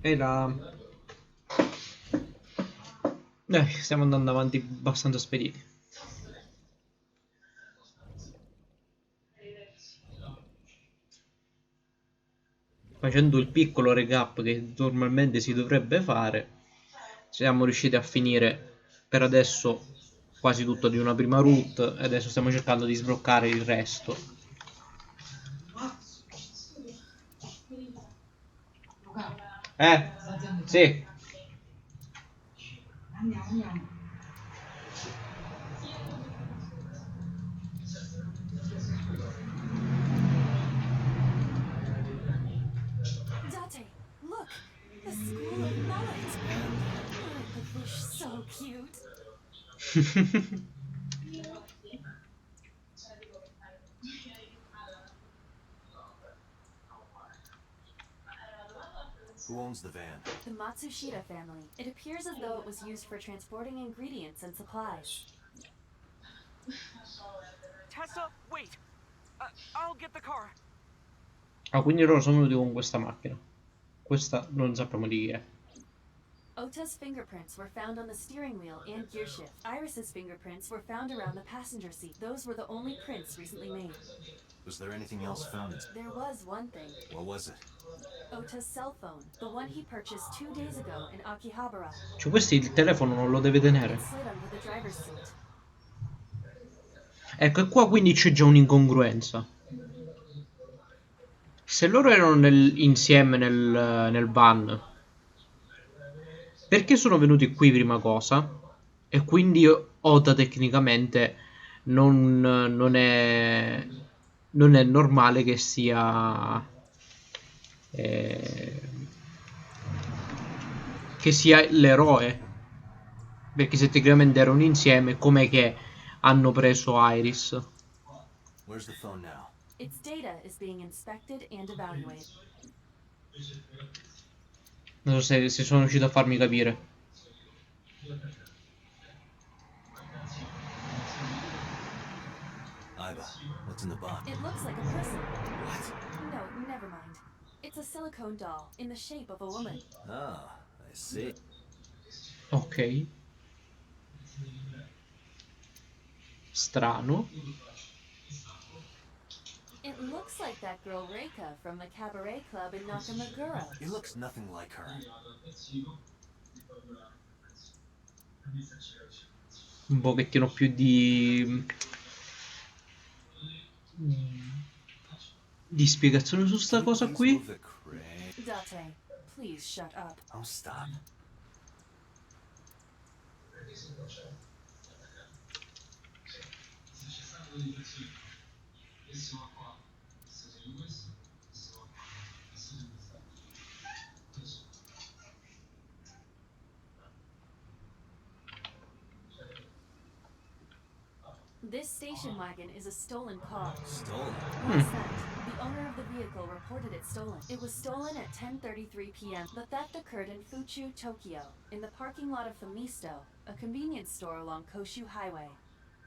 Era... stiamo andando avanti abbastanza spediti. Facendo il piccolo recap che normalmente si dovrebbe fare, siamo riusciti a finire per adesso quasi tutto di una prima route e adesso stiamo cercando di sbloccare il resto. Sì. Date, look! The school of mullet! Aren't the fish so cute? Who owns the van? The Matsushita family. It appears as though it was used for transporting ingredients and supplies. Tessa, wait! I'll get the car. Ah, quindi loro sono venuti con questa macchina. Questa non sappiamo di chi è. Ota's fingerprints were found on the steering wheel and gearshift. Iris's fingerprints were found around the passenger seat. Those were the only prints recently made. Was there anything else found? There was one thing. What was it? Ota's cell phone, the one he purchased 2 days ago in Akihabara. Cioè, questo il telefono non lo deve tenere. It slid under the driver's seat. Ecco, e qua quindi c'è già un'incongruenza. Se loro erano insieme nel van, perché sono venuti qui prima cosa? E quindi Ota tecnicamente non è normale che sia l'eroe, perché se tecnicamente erano insieme, com'è che hanno preso Iris? Where's the phone now? Its data is being inspected and evaluated. Non so se sono riuscito a farmi capire. Iva, what's in the box? It looks like a person. What? No, never mind. It's a silicone doll in the shape of a woman. Oh, I see. Ok. Strano. It looks like that girl Reika from the cabaret club in Nakamagura. He looks nothing like her. Un pochettino più di spiegazione su sta cosa qui. Date, please shut up. Oh, stop. This station wagon is a stolen car. Stolen? Last night, the owner of the vehicle reported it stolen. It was stolen at 10:33 p.m. The theft occurred in Fuchu, Tokyo, in the parking lot of Famisto, a convenience store along Koshu Highway.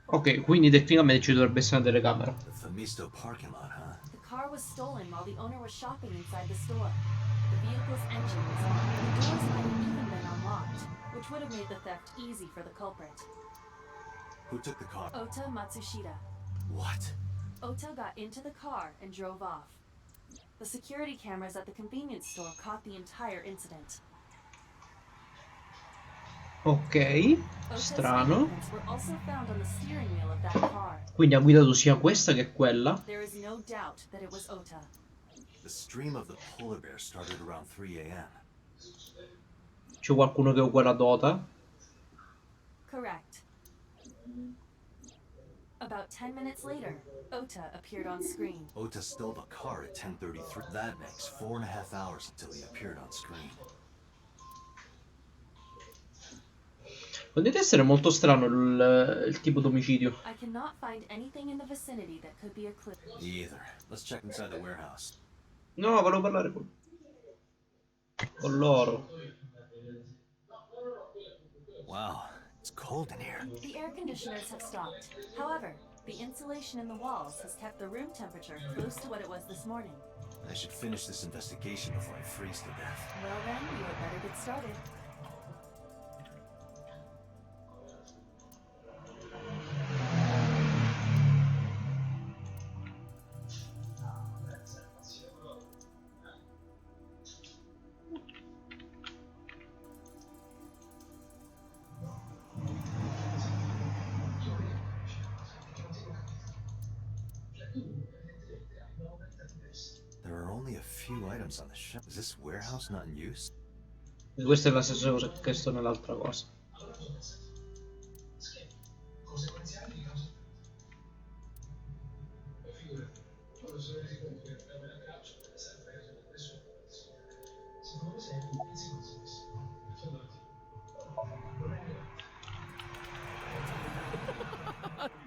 Ok, quindi tecnicamente ci dovrebbe essere una telecamera. The Famisto parking lot, huh? The car was stolen while the owner was shopping inside the store. The vehicle's engine was on. The doors might have even been unlocked, which would have made the theft easy for the culprit. Who took the car? Ota Matsushita. What? Ota got into the car and drove off. The security cameras at the convenience store caught the entire incident. Ok, Ota's strano. fingerprints were also found on the steering wheel of that car. Quindi ha guidato sia questa che quella. There is no doubt that it was Ota. The stream of the polar bear started around 3 a.m. C'è qualcuno che è uguale ad Ota. Correct. About 10 minutes later, Ota appeared on screen. Ota stole the car at 10:33. That makes 4.5 hours until he appeared on screen. Potete essere molto strano il tipo d'omicidio. I cannot find anything in the vicinity that could be a clue. Either. Let's check inside the warehouse. No, volevo parlare con loro. Wow, it's cold in here. The air conditioners have stopped. However, the insulation in the walls has kept the room temperature close to what it was this morning. I should finish this investigation before I freeze to death. Well then, you had better get started. There are only a few items on the shelf. Is this warehouse not in use? Questa è la stessa cosa che sto nell'altra cosa.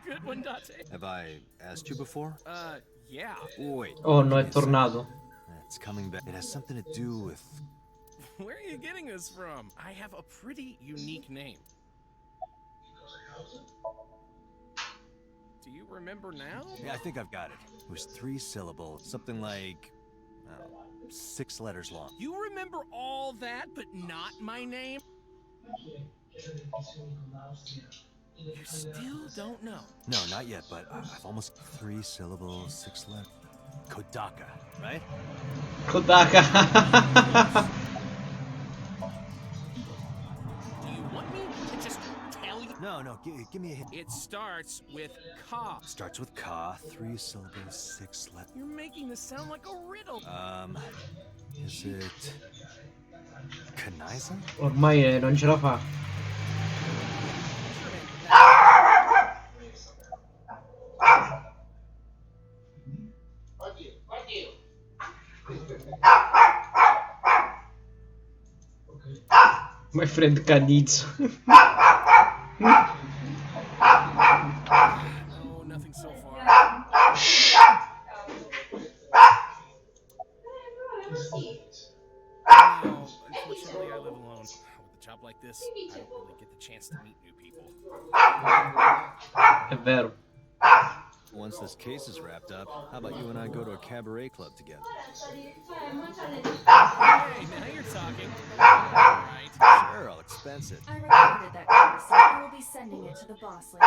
Good one, Date. Have I asked you before? Yeah. Wait. Oh no, give è me a sec. tornato. It's coming back. It has something to do with... Where are you getting this from? I have a pretty unique name. Do you remember now? Yeah, I think I've got it. It was 3 syllables. Something like... 6 letters long. You remember all that, but not my name? You still don't know. No, not yet, but I've almost... 3 syllables, 6 letters. Kodaka, right? Kodaka. Do you want me to just tell you? No, give me a hint. It starts with ka. Starts with ka, 3 syllables, 6 letters. You're making this sound like a riddle. Is it... Kanaiza? Ormai non ce la fa. My friend Canizzo. No, nothing so far. No, unfortunately, I live alone. With a job like this, I don't really get the chance to meet new people. È vero. Once this case is wrapped up, how about you and I go to a cabaret club together? Hey, now you're talking. Alright. Sure, I'll expense it. I recorded that conversation. I will be sending it to the boss later.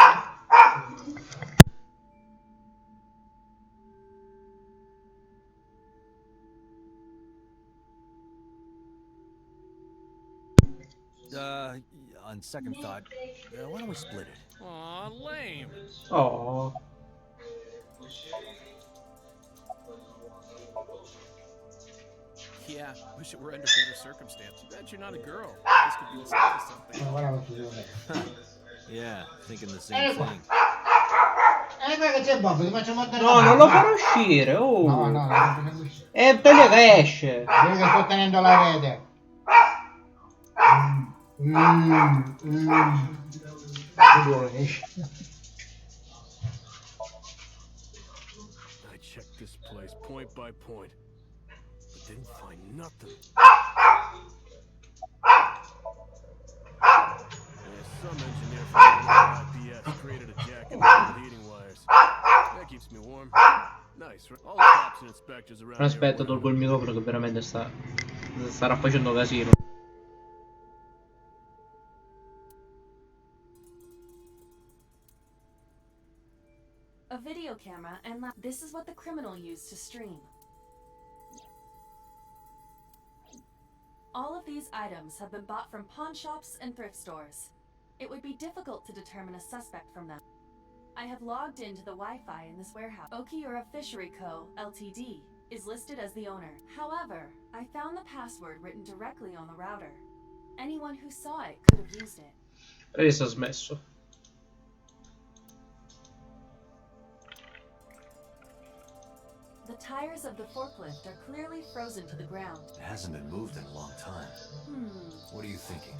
On second thought, why don't we split it? Aw, lame. Oh. Yeah, wish it were under better circumstances. Too bad you're not a girl. This could be the start of something. Yeah, thinking the same thing. Guarda che c'è Bob, ti faccio mordere No, la non mano. lo farò uscire. Oh. No, no, no. È taglia che esce. Vedi che sto tenendo la rete. I checked this place point by point, but didn't find nothing. There's some engineer from IPS created a jacket with heating wires. That keeps me warm. Nice, right? All the cops and inspectors around here. Aspetta, tolgo il microfono che veramente starà facendo casino. A video camera and this is what the criminal used to stream. All of these items have been bought from pawn shops and thrift stores. It would be difficult to determine a suspect from them. I have logged into the Wi-Fi in this warehouse. Okiura Fishery Co., Ltd. is listed as the owner. However, I found the password written directly on the router. Anyone who saw it could have used it. Adesso ha smesso. The tires of the forklift are clearly frozen to the ground. It hasn't been moved in a long time. What are you thinking?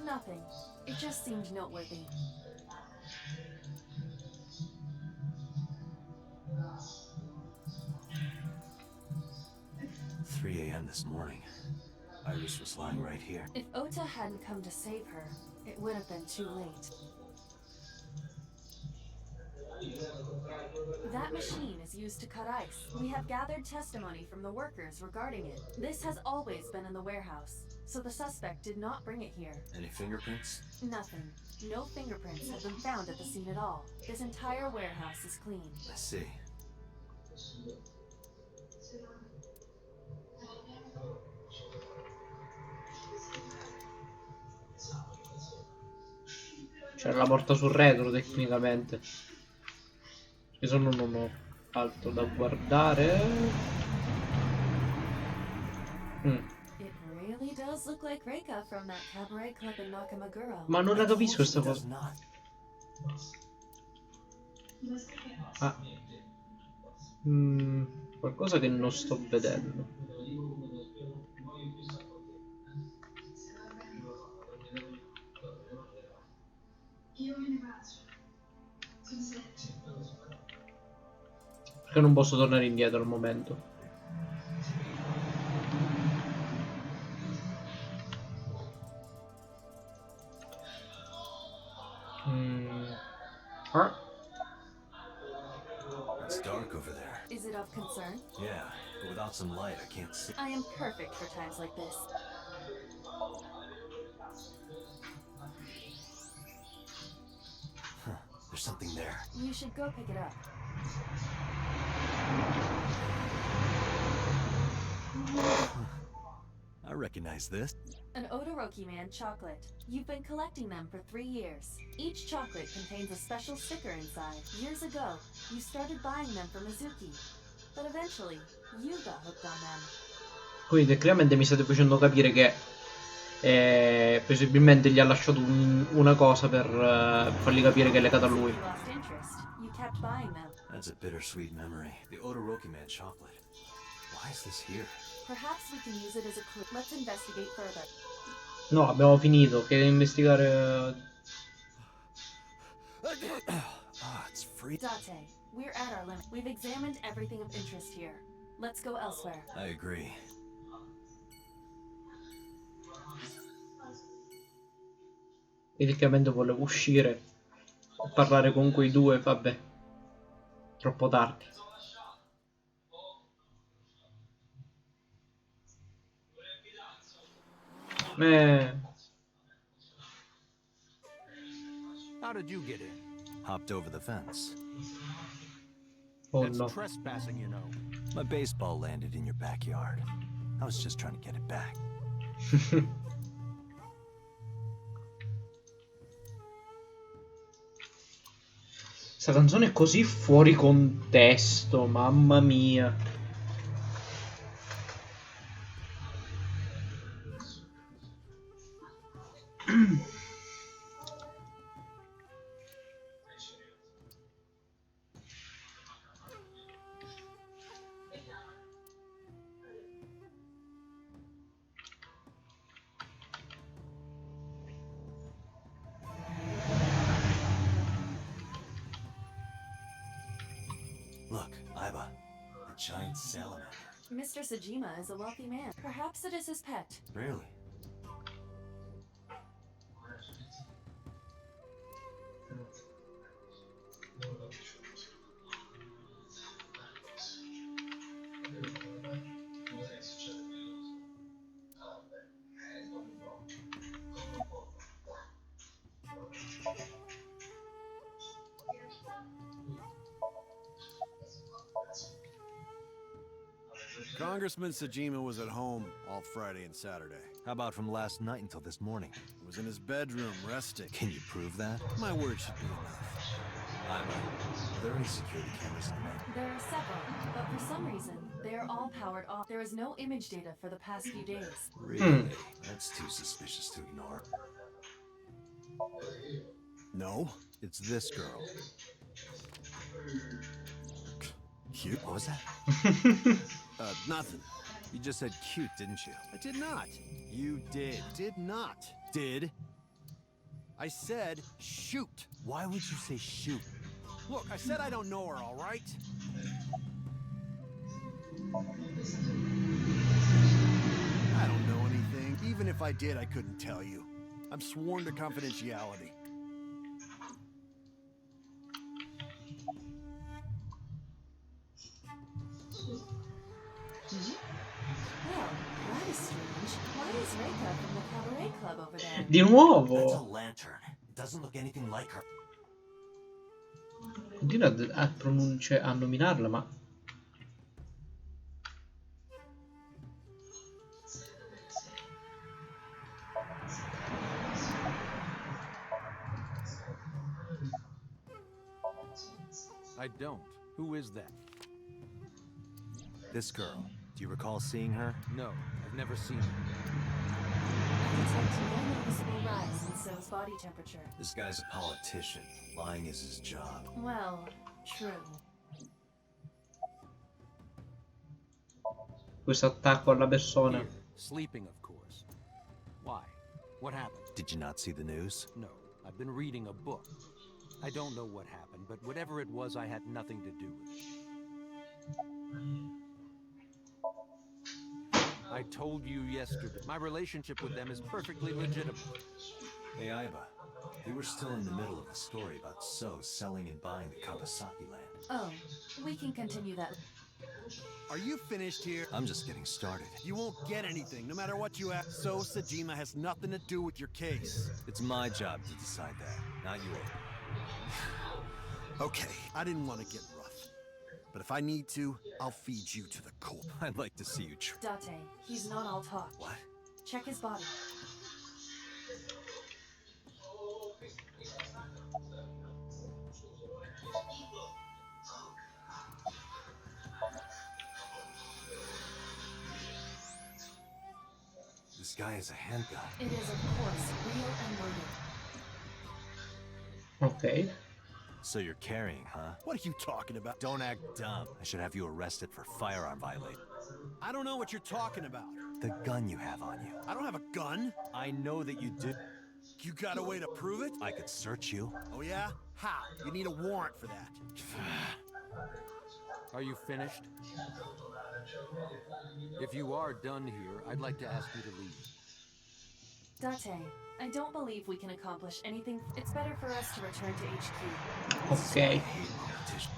Nothing. It just seemed noteworthy. 3 a.m. this morning. Iris was lying right here. If Ota hadn't come to save her, it would have been too late. That machine is used to cut ice. We have gathered testimony from the workers regarding it. This has always been in the warehouse, so the suspect did not bring it here. Any fingerprints? Nothing. No fingerprints have been found at the scene at all. This entire warehouse is clean. I see. C'era la porta sul retro tecnicamente. Ci sono non ho altro da guardare. It really does look like Reika from that cabaret club in Nakamaguro. Ma non la capisco questa It does cosa. not. Ah. Qualcosa che non sto vedendo. Perché non posso tornare indietro al momento. Ah. It's dark over there. Is it of concern? Yeah, but without some light, I can't see. I am perfect for times like this. Huh, there's something there. You should go pick it up. I recognize this. An Odoroki Man chocolate. You've been collecting them for 3 years. Each chocolate contains a special sticker inside. Years ago, you started buying them for Mizuki. But eventually, you got hooked on them. Quindi tecnicamente mi state facendo capire che presumibilmente gli ha lasciato una cosa per fargli capire che è legata a lui. You lost interest. You kept buying them. That's a bittersweet memory. The Odoroki Man chocolate. Why is this here? Perhaps we can use it as a clue. Let's investigate further. No, abbiamo finito. Che investigare. Ah, it's free. Date, we're at our limit. We've examined everything of interest here. Let's go elsewhere. I agree. Tecnicamente volevo uscire e parlare con quei due, vabbè. Troppo tardi. How did you get in? Hopped over the fence. Oh That's no. trespassing, you know. My baseball landed in your backyard. I was just trying to get it back. Questa canzone è così fuori contesto, mamma mia. Look, Iba. A giant salamander. Mr. Sajima is a wealthy man. Perhaps it is his pet. Really? Congressman Sajima was at home all Friday and Saturday. How about from last night until this morning? He was in his bedroom, resting. Can you prove that? My word should be enough. Iba, are there any security cameras in there? There are several, but for some reason, they are all powered off. There is no image data for the past few days. Really? That's too suspicious to ignore. No, it's this girl. Cute? What was that? Nothing. You just said cute, didn't you? I did not. You did. Did not. Did? I said shoot. Why would you say shoot? Look, I said I don't know her, all right? I don't know anything. Even if I did, I couldn't tell you. I'm sworn to confidentiality. Well, that is strange. Why is Reika from the cabaret club over there? Di That's a nuovo! lantern. It doesn't look anything like her. Continua a nominarla, ma... I don't. Who is that? This girl. Do you recall seeing her? No, I've never seen her. I detect no noticeable rise in So's body temperature. This guy's a politician. Lying is his job. Well, true. Questo attacco alla persona. Here, sleeping, of course. Why? What happened? Did you not see the news? No, I've been reading a book. I don't know what happened, but whatever it was, I had nothing to do with it. I told you yesterday, my relationship with them is perfectly legitimate. Hey, Aiba. We were still in the middle of the story about So selling and buying the Kawasaki land. Oh, we can continue that. Are you finished here? I'm just getting started. You won't get anything, no matter what you ask. So Sajima has nothing to do with your case. It's my job to decide that, not yours. Okay, I didn't want to get rough. But if I need to, I'll feed you to the corp. I'd like to see you Date, he's not all talk. What? Check his body. This guy is a handgun. It is, of course, real and loaded. Ok. So you're carrying, huh? What are you talking about? Don't act dumb. I should have you arrested for firearm violation. I don't know what you're talking about. The gun you have on you. I don't have a gun. I know that you do. You got a way to prove it? I could search you. Oh yeah? How? You need a warrant for that. Are you finished? If you are done here, I'd like to ask you to leave. Date, I don't believe we can accomplish anything. It's better for us to return to HQ. Ok. I hate politicians.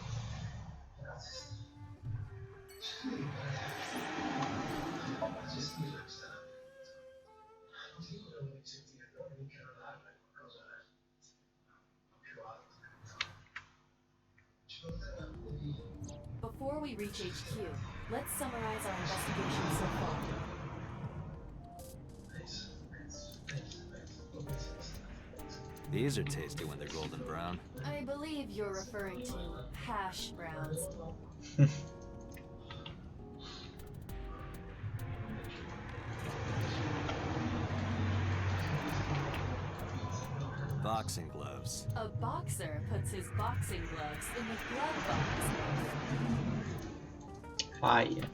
Before we reach HQ, let's summarize our investigation so far. These are tasty when they're golden brown. I believe you're referring to hash browns. Boxing gloves. A boxer puts his boxing gloves in the glove box. Fire.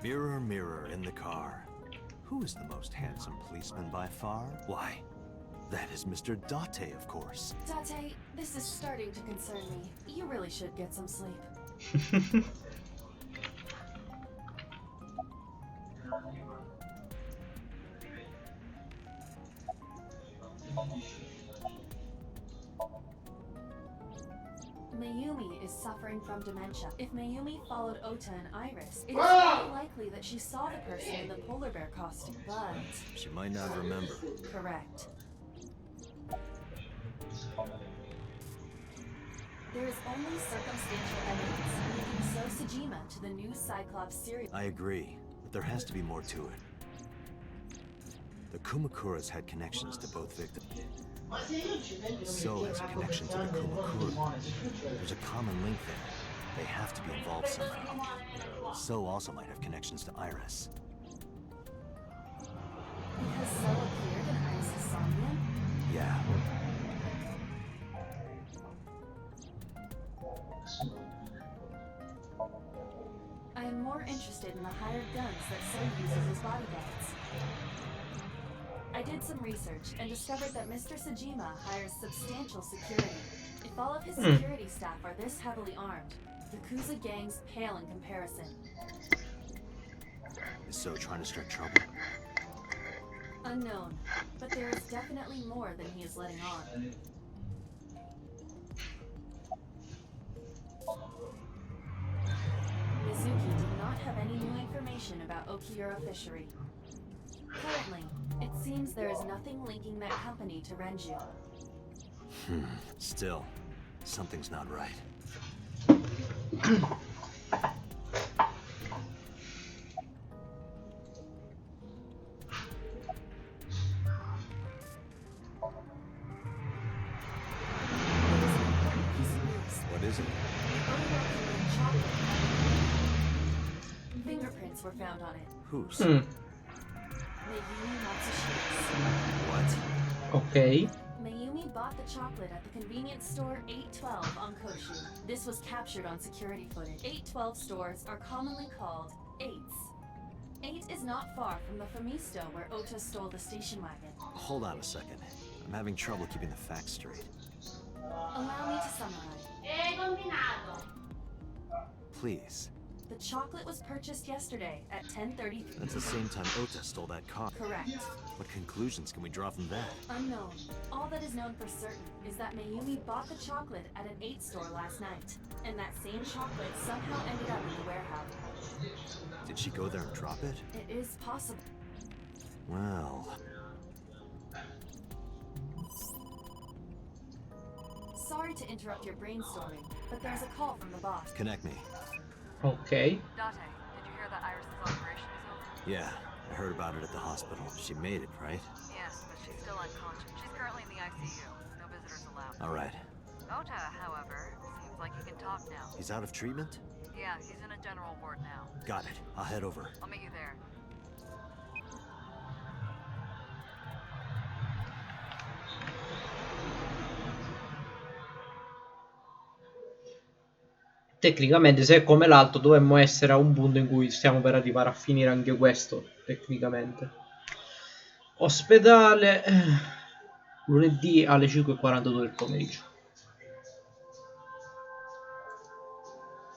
Mirror, mirror in the car. Who is the most handsome policeman by far? Why, that is Mr. Date, of course. Date, this is starting to concern me. You really should get some sleep. Mayumi is suffering from dementia. If Mayumi followed Ota and Iris, it is very likely that she saw the person in the polar bear costume, but... She might not remember. Correct. There is only circumstantial evidence linking So Sajima to the new Cyclops serial. I agree, but there has to be more to it. The Kumakuras had connections to both victims. So has a connection to the Kumakura. There's a common link there. They have to be involved somehow. So also might have connections to Iris. Because So appeared in Iris' Somnium? Yeah. I am more interested in the hired guns that So uses as bodyguards. I did some research and discovered that Mr. Sajima hires substantial security. If all of his security staff are this heavily armed, the Kuza gangs pale in comparison. Is So trying to start trouble? Unknown, but there is definitely more than he is letting on. Mizuki did not have any new information about Okiura fishery. Currently, it seems there is nothing linking that company to Renju. Still, something's not right. What is it? Fingerprints were found on it. Whose? Mayumi Matsushi's. What? Ok. Mayumi bought the chocolate at the convenience store 812 on Koshu. This was captured on security footage. 812 stores are commonly called 8s. 8 is not far from the Famisto where Ota stole the station wagon. Hold on a second. I'm having trouble keeping the facts straight. Allow me to summarize. Please. The chocolate was purchased yesterday at 10:30. That's the same time Ota stole that car. Correct. What conclusions can we draw from that? Unknown. All that is known for certain is that Mayumi bought the chocolate at an 8 store last night, and that same chocolate somehow ended up in the warehouse. Did she go there and drop it? It is possible. Well... Sorry to interrupt your brainstorming, but there's a call from the boss. Connect me. Ok. Date, did you hear that Iris's operation is over? Yeah, I heard about it at the hospital. She made it, right? Yes, but she's still unconscious. She's currently in the ICU. No visitors allowed. All right. Ota, however, seems like he can talk now. He's out of treatment? Yeah, he's in a general ward now. Got it. I'll head over. I'll meet you there. Tecnicamente, se è come l'altro, dovremmo essere a un punto in cui stiamo per arrivare a finire anche questo. Tecnicamente. Ospedale. Lunedì alle 5:42 del pomeriggio.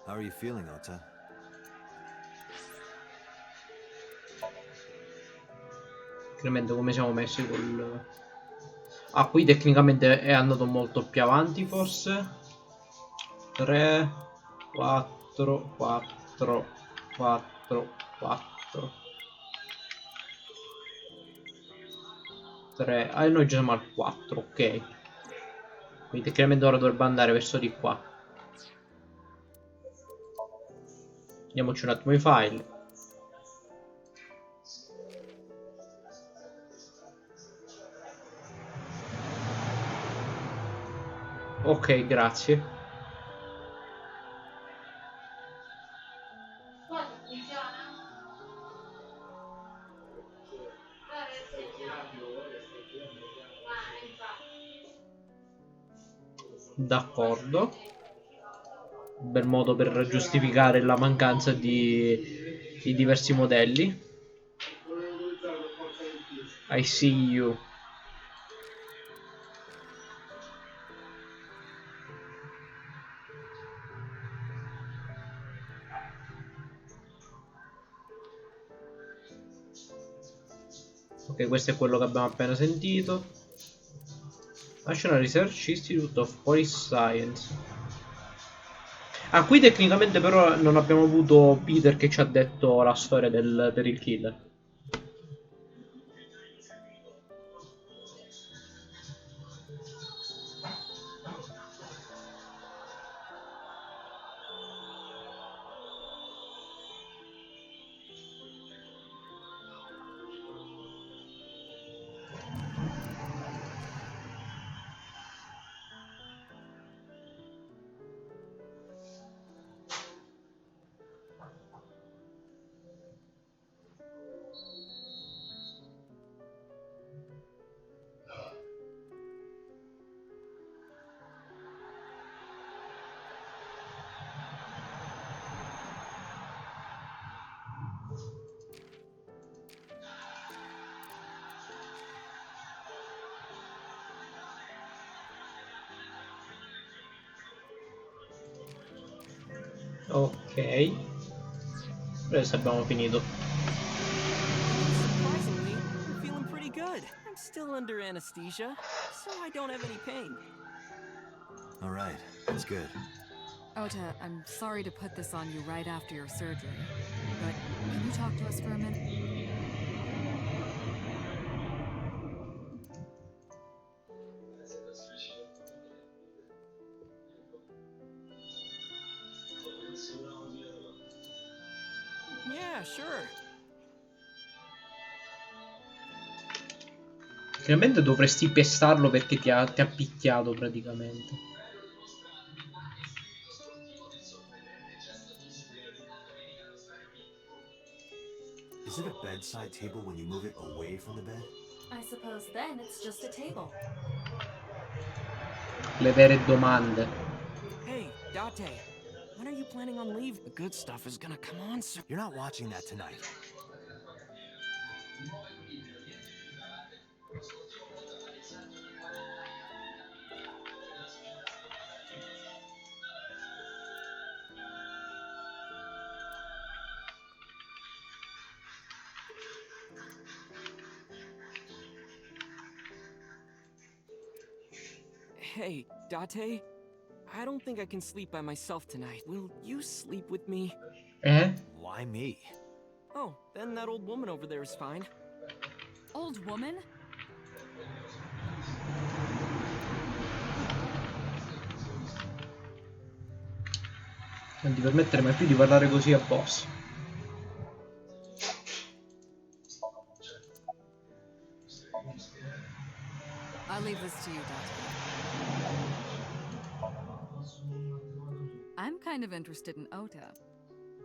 How are you feeling, Ota? Tecnicamente come siamo messi col... Ah, qui tecnicamente è andato molto più avanti forse. 3, 4, 4, 4, 4. 3. Ah, noi già siamo al 4, ok. Quindi tecnicamente ora dovrebbe andare verso di qua. Vediamoci un attimo i file. Ok, grazie. D'accordo. Bel modo per giustificare la mancanza di diversi modelli. I see you. Ok, questo è quello che abbiamo appena sentito. National Research Institute of Police Science. Ah, qui tecnicamente però non abbiamo avuto Peter che ci ha detto la storia per il killer. Ok. Adesso abbiamo finito. Surprisingly, I'm feeling pretty good. I'm still under anesthesia, so I don't have any pain. All right, that's good. Ota, I'm sorry to put this on you right after your surgery, but can you talk to us for a minute? Yeah, sure. Finalmente dovresti pestarlo perché ti ha picchiato praticamente. Is it a bedside table when you move it away from the bed? I suppose then it's just a table. Le vere domande. Hey, Date, when are you planning on leaving? The good stuff is gonna come on soon. You're not watching that tonight. Hey, Date, I don't think I can sleep by myself tonight. Will you sleep with me? Eh? Why me? Oh, then that old woman over there is fine. Old woman? Non ti permettere mai più di parlare così a boss. I'll leave this to you, Date. I'm kind of interested in Ota.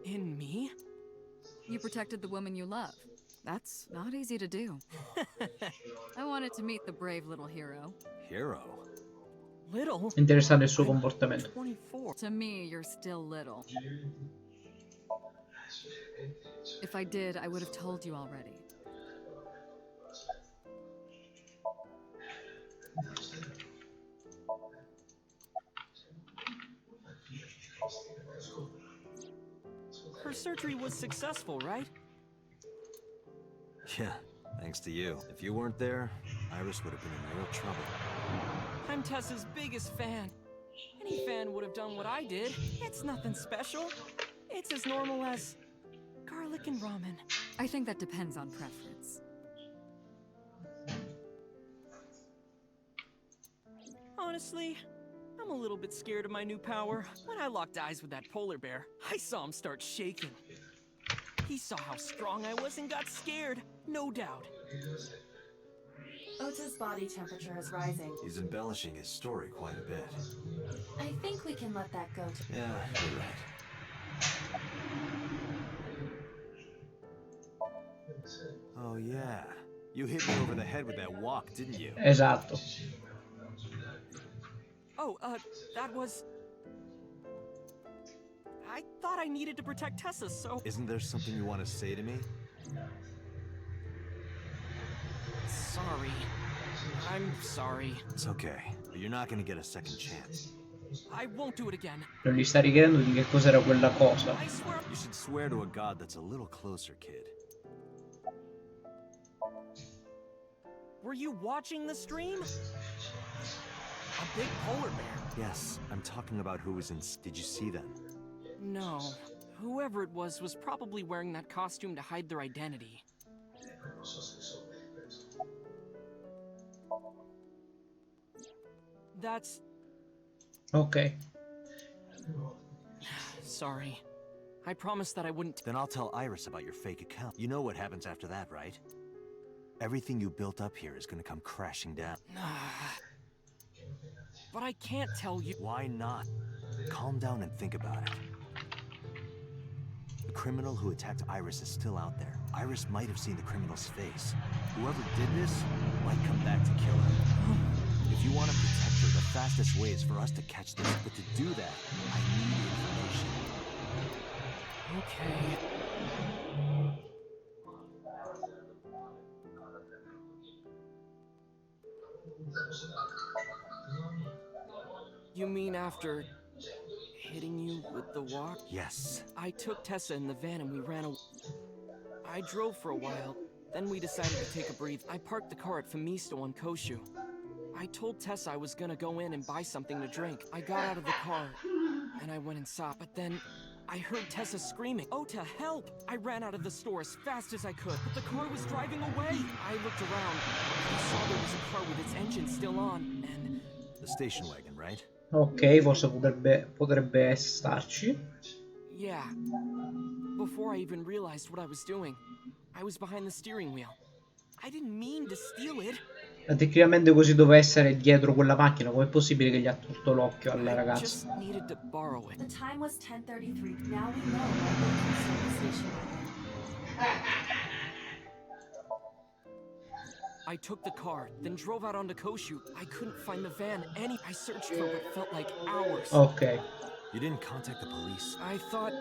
In me? You protected the woman you love. That's not easy to do. I wanted to meet the brave little hero. Hero? Little? Interessante il suo I'm comportamento. 24. To me, you're still little. If I did, I would have told you already. Her surgery was successful, right? Yeah, thanks to you. If you weren't there, Iris would have been in real trouble. I'm Tessa's biggest fan. Any fan would have done what I did. It's nothing special. It's as normal as garlic and ramen. I think that depends on preference. Honestly, I'm a little bit scared of my new power. When I locked eyes with that polar bear, I saw him start shaking. He saw how strong I was and got scared, no doubt. Ota's body temperature is rising. He's embellishing his story quite a bit. I think we can let that go to... Yeah, you're right. Oh yeah, you hit me over the head with that walk, didn't you? Esatto. Oh, that was... I thought I needed to protect Tessa, so... Isn't there something you want to say to me? Sorry. I'm sorry. It's okay, but you're not gonna get a second chance. I won't do it again. Non gli sta richiedendo di che cos'era quella cosa. I swear... You should swear to a god that's a little closer, kid. Were you watching the stream? A big polar bear. Yes, I'm talking about who was in... Did you see them? No. Whoever it was probably wearing that costume to hide their identity. That's... Ok. Sorry. I promised that I wouldn't... Then I'll tell Iris about your fake account. You know what happens after that, right? Everything you built up here is gonna come crashing down. But I can't tell you... Why not? Calm down and think about it. The criminal who attacked Iris is still out there. Iris might have seen the criminal's face. Whoever did this might come back to kill her. If you want to protect her, the fastest way is for us to catch this. But to do that, I need information. Okay. You mean after hitting you with the walk? Yes. I took Tessa in the van and we ran away. I drove for a while, then we decided to take a breather. I parked the car at Finito on Koshu. I told Tessa I was gonna go in and buy something to drink. I got out of the car, and I went inside. But then, I heard Tessa screaming, "Ota, help!" I ran out of the store as fast as I could, but the car was driving away. I looked around, and I saw there was a car with its engine still on, and... The station wagon, right? Ok, forse potrebbe starci. Yeah. Before I even realized what I was doing, I was behind the steering wheel. I didn't mean to steal it. Tecnicamente così doveva essere dietro quella macchina. Com'è possibile che gli ha tolto l'occhio alla I ragazza? just needed to borrow it. The time was 10:33. Now we know why Oki stole the station wagon. I took the car, then drove out onto Koshu. I couldn't find the van I searched for what felt like hours. Ok. You didn't contact the police. I thought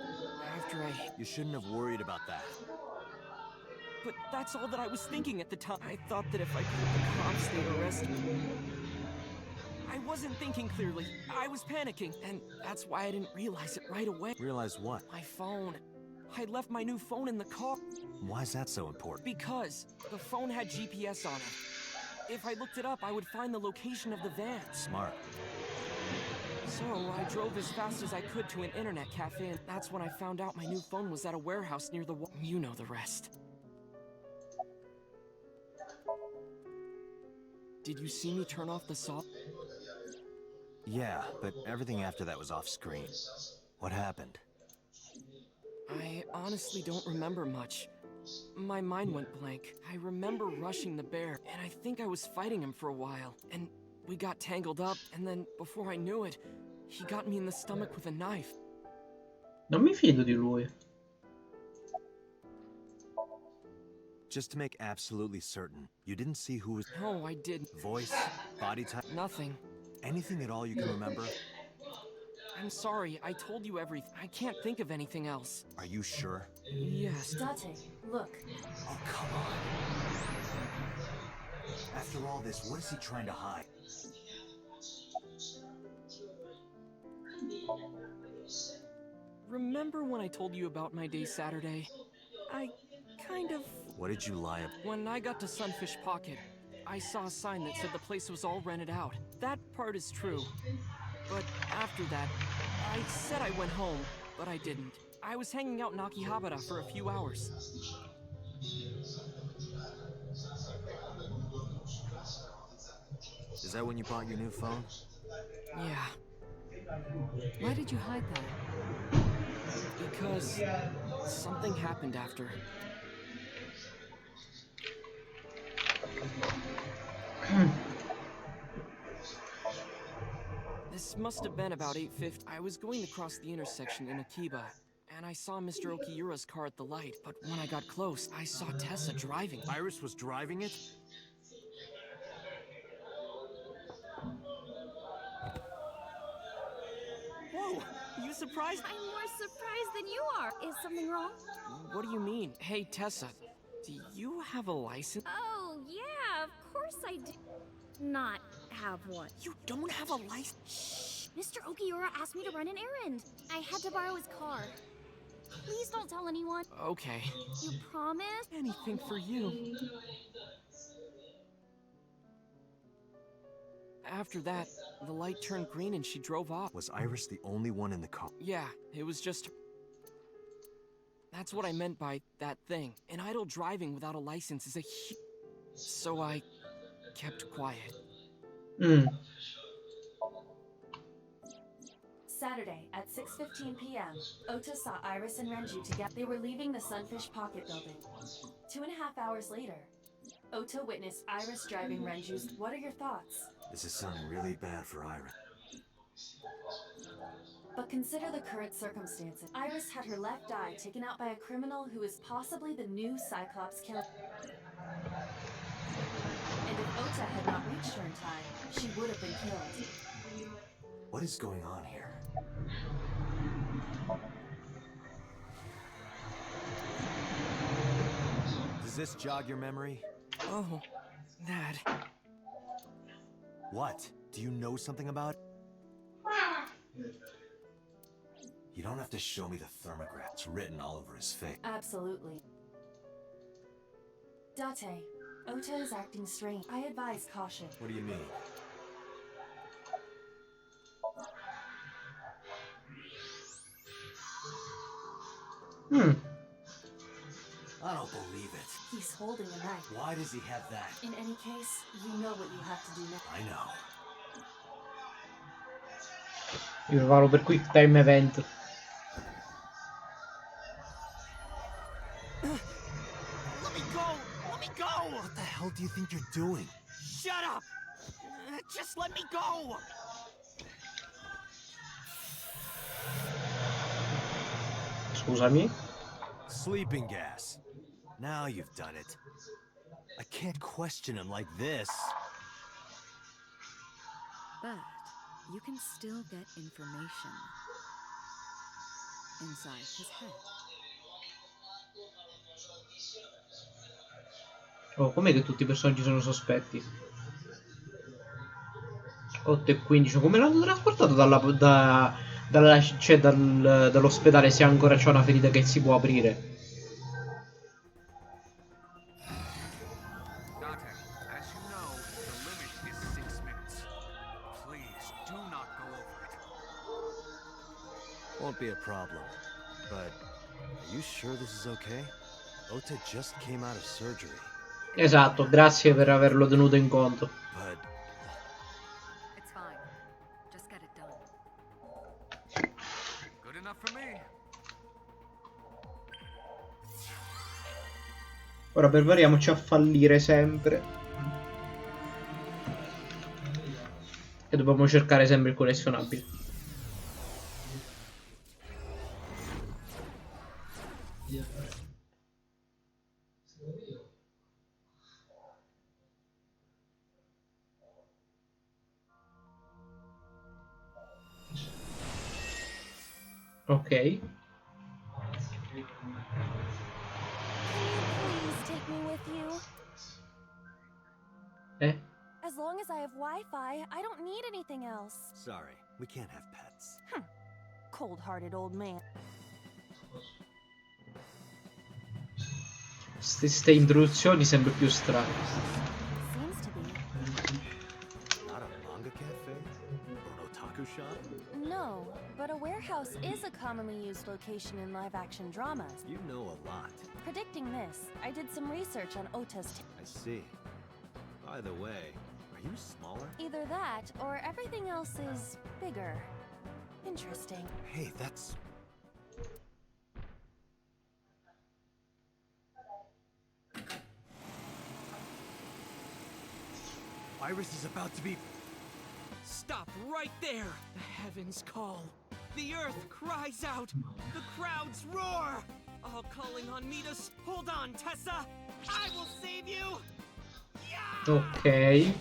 after You shouldn't have worried about that. But that's all that I was thinking at the time. I thought that if I called the cops, they'd arrest me. I wasn't thinking clearly. I was panicking, and that's why I didn't realize it right away. Realize what? My phone. I left my new phone in the car. Why is that so important? Because the phone had GPS on it. If I looked it up, I would find the location of the van. Smart. So I drove as fast as I could to an internet cafe, and that's when I found out my new phone was at a warehouse near the wall. You know the rest. Did you see me turn off the saw? Yeah, but everything after that was off screen. What happened? I honestly don't remember much. My mind went blank. I remember rushing the bear, and I think I was fighting him for a while. And we got tangled up, and then before I knew it, he got me in the stomach with a knife. Non mi fido di lui. Just to make absolutely certain, you didn't see who was... No, I didn't. Voice? Body type? Nothing. Anything at all you can remember? I'm sorry, I told you everything. I can't think of anything else. Are you sure? Yes. Date, look. Oh, come on. After all this, what is he trying to hide? Remember when I told you about my day Saturday? I kind of... What did you lie about? When I got to Sunfish Pocket, I saw a sign that said the place was all rented out. That part is true. But after that, I said I went home, but I didn't. I was hanging out in Akihabara for a few hours. Is that when you bought your new phone? Yeah, Why did you hide that? because something happened after. This must have been about 8:50. I was going to cross the intersection in Akiba, and I saw Mr. Okiura's car at the light. But when I got close, I saw Tessa driving. Iris was driving it? Whoa! You surprised? I'm more surprised than you are. Is something wrong? What do you mean? Hey, Tessa, do you have a license? Oh, yeah, of course I do. Not have one. You don't have a license? Shh! Mr. Okiura asked me to run an errand. I had to borrow his car. Please don't tell anyone. Okay. You promise? Anything for you. After that, the light turned green and she drove off. Was Iris the only one in the car? Yeah, it was just... That's what I meant by that thing. An idle driving without a license is a So I kept quiet. Saturday at 6:15 p.m., Ota saw Iris and Renju together. They were leaving the Sunfish Pocket building. 2.5 hours later, Ota witnessed Iris driving Renju's. What are your thoughts? This is sounding really bad for Iris. But consider the current circumstances. Iris had her left eye taken out by a criminal who is possibly the new Cyclops killer. And if Ota had not reached her in time, she would have been killed. What is going on here? Does this jog your memory? Oh, that. What? Do you know something about it? You don't have to show me the thermograph. It's written all over his face. Absolutely. Date, Ota is acting strange. I advise caution. What do you mean? I don't believe it. He's holding a knife. Why does he have that? In any case, you know what you have to do next. I know. Io lo farò per quick time event. Let me go! Let me go! What the hell do you think you're doing? Shut up! Just let me go! Scusami. Sleeping gas. Now you've done it. I can't question him like this. But you can still get information inside his head. Oh, com'è che tutti i personaggi sono sospetti? 8 e 15. Come l'hanno trasportato dall'ospedale se ancora c'è una ferita che si può aprire? As you know, the limit is 6 minutes. Please, do not go over it. Won't be a problem. But are you sure this is okay? Ota just came out of surgery. Esatto, grazie per averlo tenuto in conto. But It's fine. Just get it done. Good enough for me. Ora prepariamoci a fallire sempre. E dobbiamo cercare sempre il collezionabile. Ok. Please take me with you. As long as I have Wi-Fi, I don't need anything else. sorry, we can't have pets. Cold-hearted old man. Ste introduzioni sempre più strane. Seems to be. Not a manga cafe? Or an otaku shop? No, but a warehouse is a commonly used location in live-action dramas. You know a lot. Predicting this, I did some research on Ota's I see. By the way, are you smaller? either that or everything else is bigger. Interesting. Hey, that's... Iris is about to be... Stop right there! The heavens call. The earth cries out. The crowds roar. All calling on me to... Hold on, Tessa! I will save you! Ok.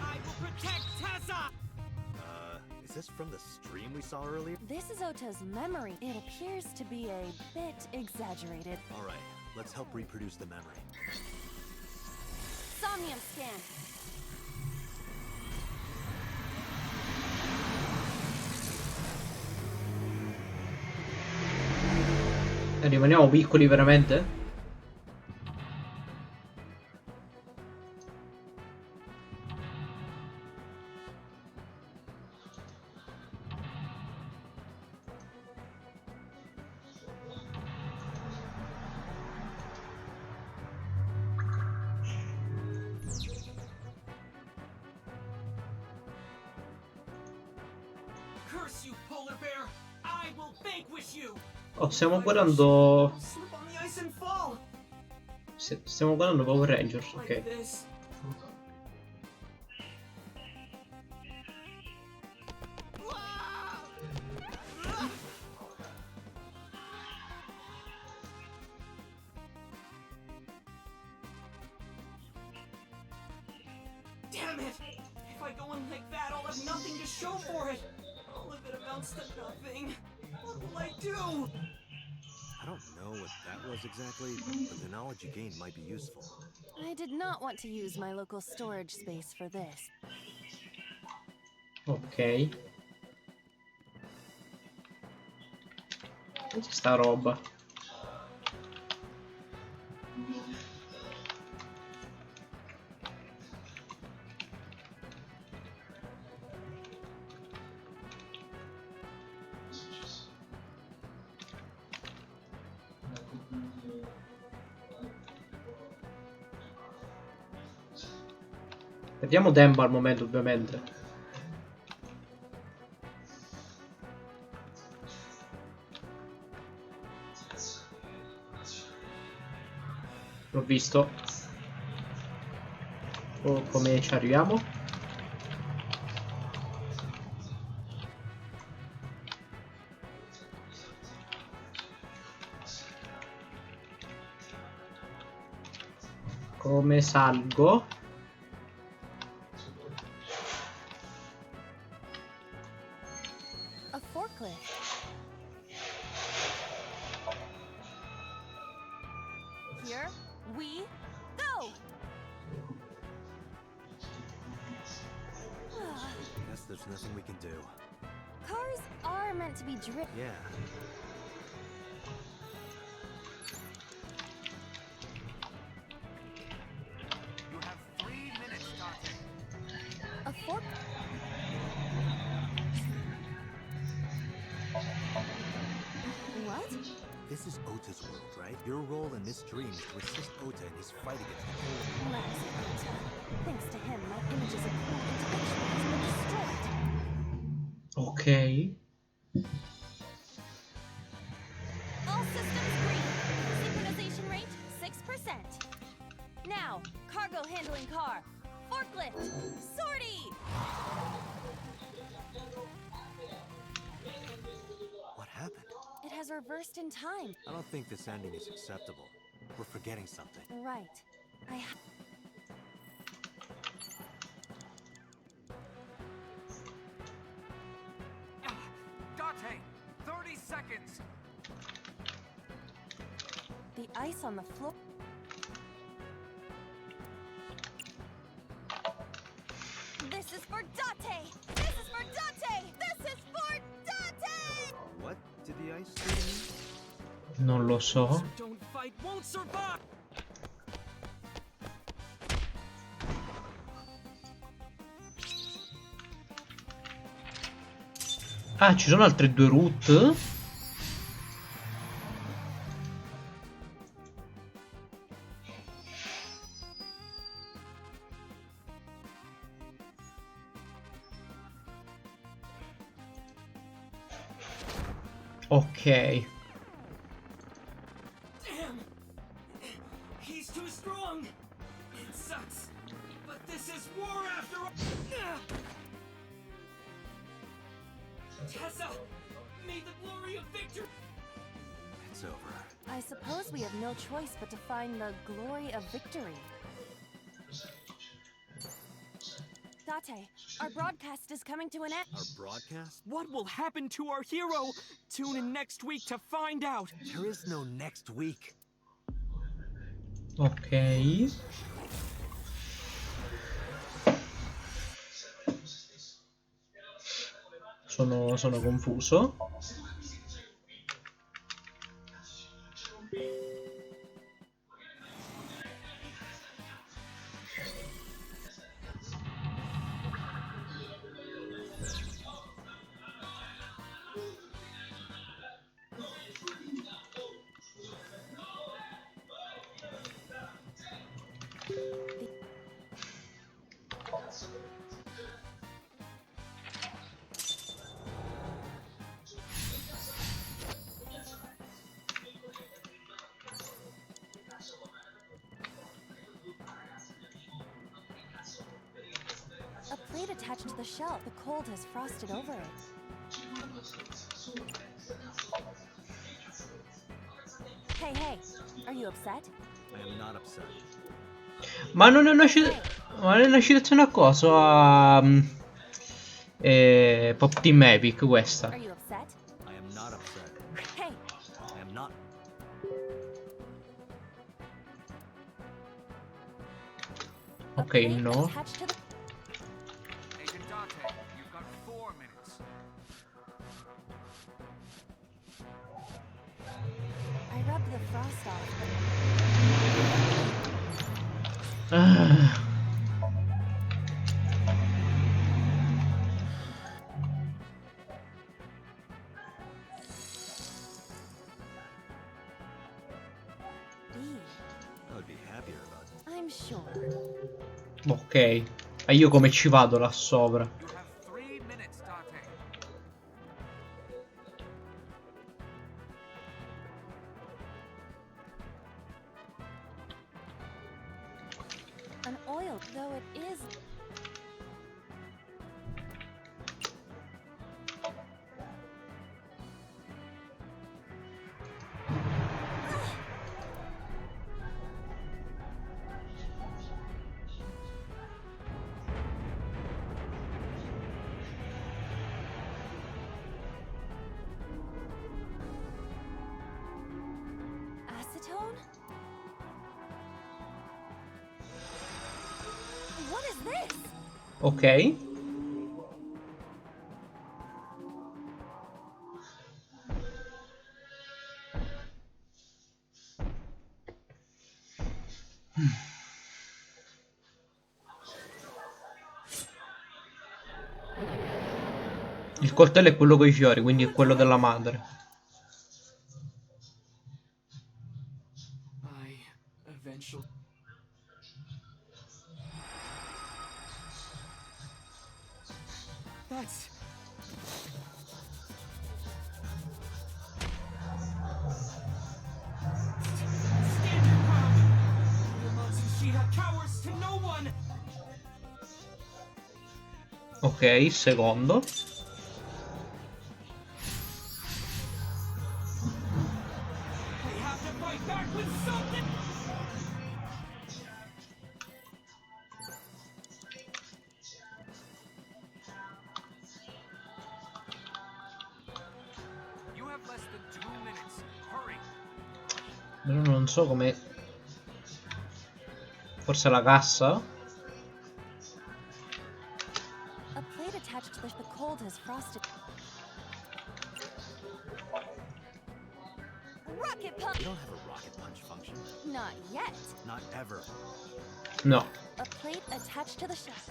I will protect Tessa! Is this from the stream we saw earlier? This is Ota's memory. It appears to be a bit exaggerated. Alright, let's help reproduce the memory. Somnium scan. Rimaniamo piccoli veramente? Curse you, polar bear! I will vanquish you! Oh, stiamo guardando... Slip on the ice and fall! Stiamo guardando Power Rangers, Like ok. this. Damn it! If I go in like that, I'll have nothing to show for it. All of it amounts to nothing. What will I do? I don't know what that was exactly, but the knowledge you gained might be useful. I did not want to use my local storage space for this. Ok. C'è sta roba. Perdiamo tempo al momento, ovviamente. L'ho visto. Oh, come ci arriviamo? Come salgo? A forklift. Here we go. Guess there's nothing we can do. Cars are meant to be driven. Yeah. You have 3 minutes, Dante. A fork. What? This is Ota's world, right? Your role in this dream is to assist Ota in his fight against the cold. Let's Ota. Thanks to him, my images of cool intellectual has been destroyed. Ok. All systems green. Synchronization rate 6%. Now, cargo handling car. Forklift. Sortie. What happened? It has reversed in time. I don't think this ending is acceptable. We're forgetting something. Right. Dante, 30 seconds. The ice on the floor. This is for Date! This is for Date! This is for Date! What did the ice say to me? Non lo so. Don't fight, won't survive. Ah, ci sono altre due route? Ok. Damn! He's too strong! It sucks! But this is war after all! Tessa! May the glory of victory! It's over. I suppose we have no choice but to find the glory of victory. Date, our broadcast is coming to an end. Our broadcast? What will happen to our hero? Tune in next week to find out! There is no next week. Ok. Sono confuso. A plate attached to the shell. The cold has frosted over it. Hey, hey, are you upset? I am not upset. Ma non è una citazione a cosa? A Pop Team Epic questa. Are you upset? I am not upset. Hey, I am not. Ok, no. I rubbed the frost off. Ah. I would be happier about it. I'm sure. Ok. E io come ci vado là sopra? An oil, though it is. Acetone? What is this? Ok. Il coltello è quello con i fiori, quindi è quello della madre. I eventually. That's. Stand your ground! The Amici are cowards to no one! Ok, secondo. They have to fight back with something! You have less than 2 minutes. Hurry! Però non so come. Forse la cassa? A plate attached to the cold has frosted. Rocket punch! You don't have a rocket punch function. Not yet. Not ever. No. A plate attached to the shelf.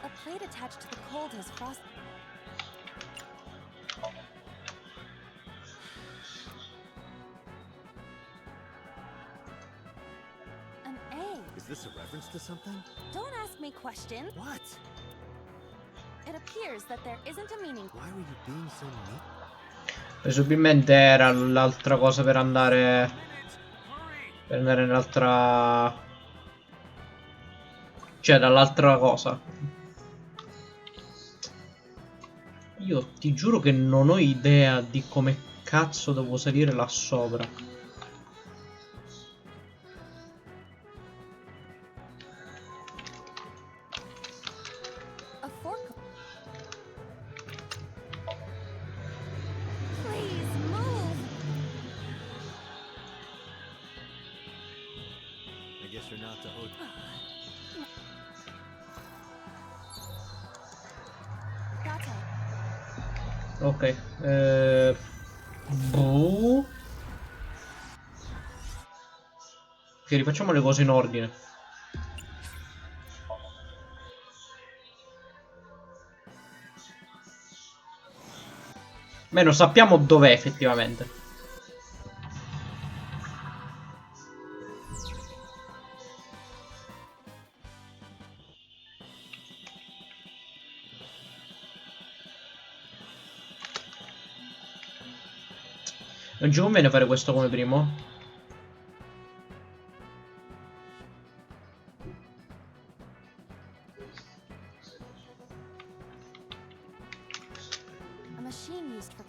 A plate attached to the cold has frost. An egg. Is this a reference to something? Don't ask me questions. What? It appears that there isn't a meaning. Why were you being so neat? Presumibilmente era l'altra cosa per andare. Per andare nell'altra. Cioè, dall'altra cosa. Io ti giuro che non ho idea di come cazzo devo salire là sopra. A fork. Please move. I guess you're not the host. That's it. Ok. Boh. Ok, rifacciamo le cose in ordine. Meno sappiamo dov'è effettivamente. Non ci conviene fare questo come primo? A machine used for.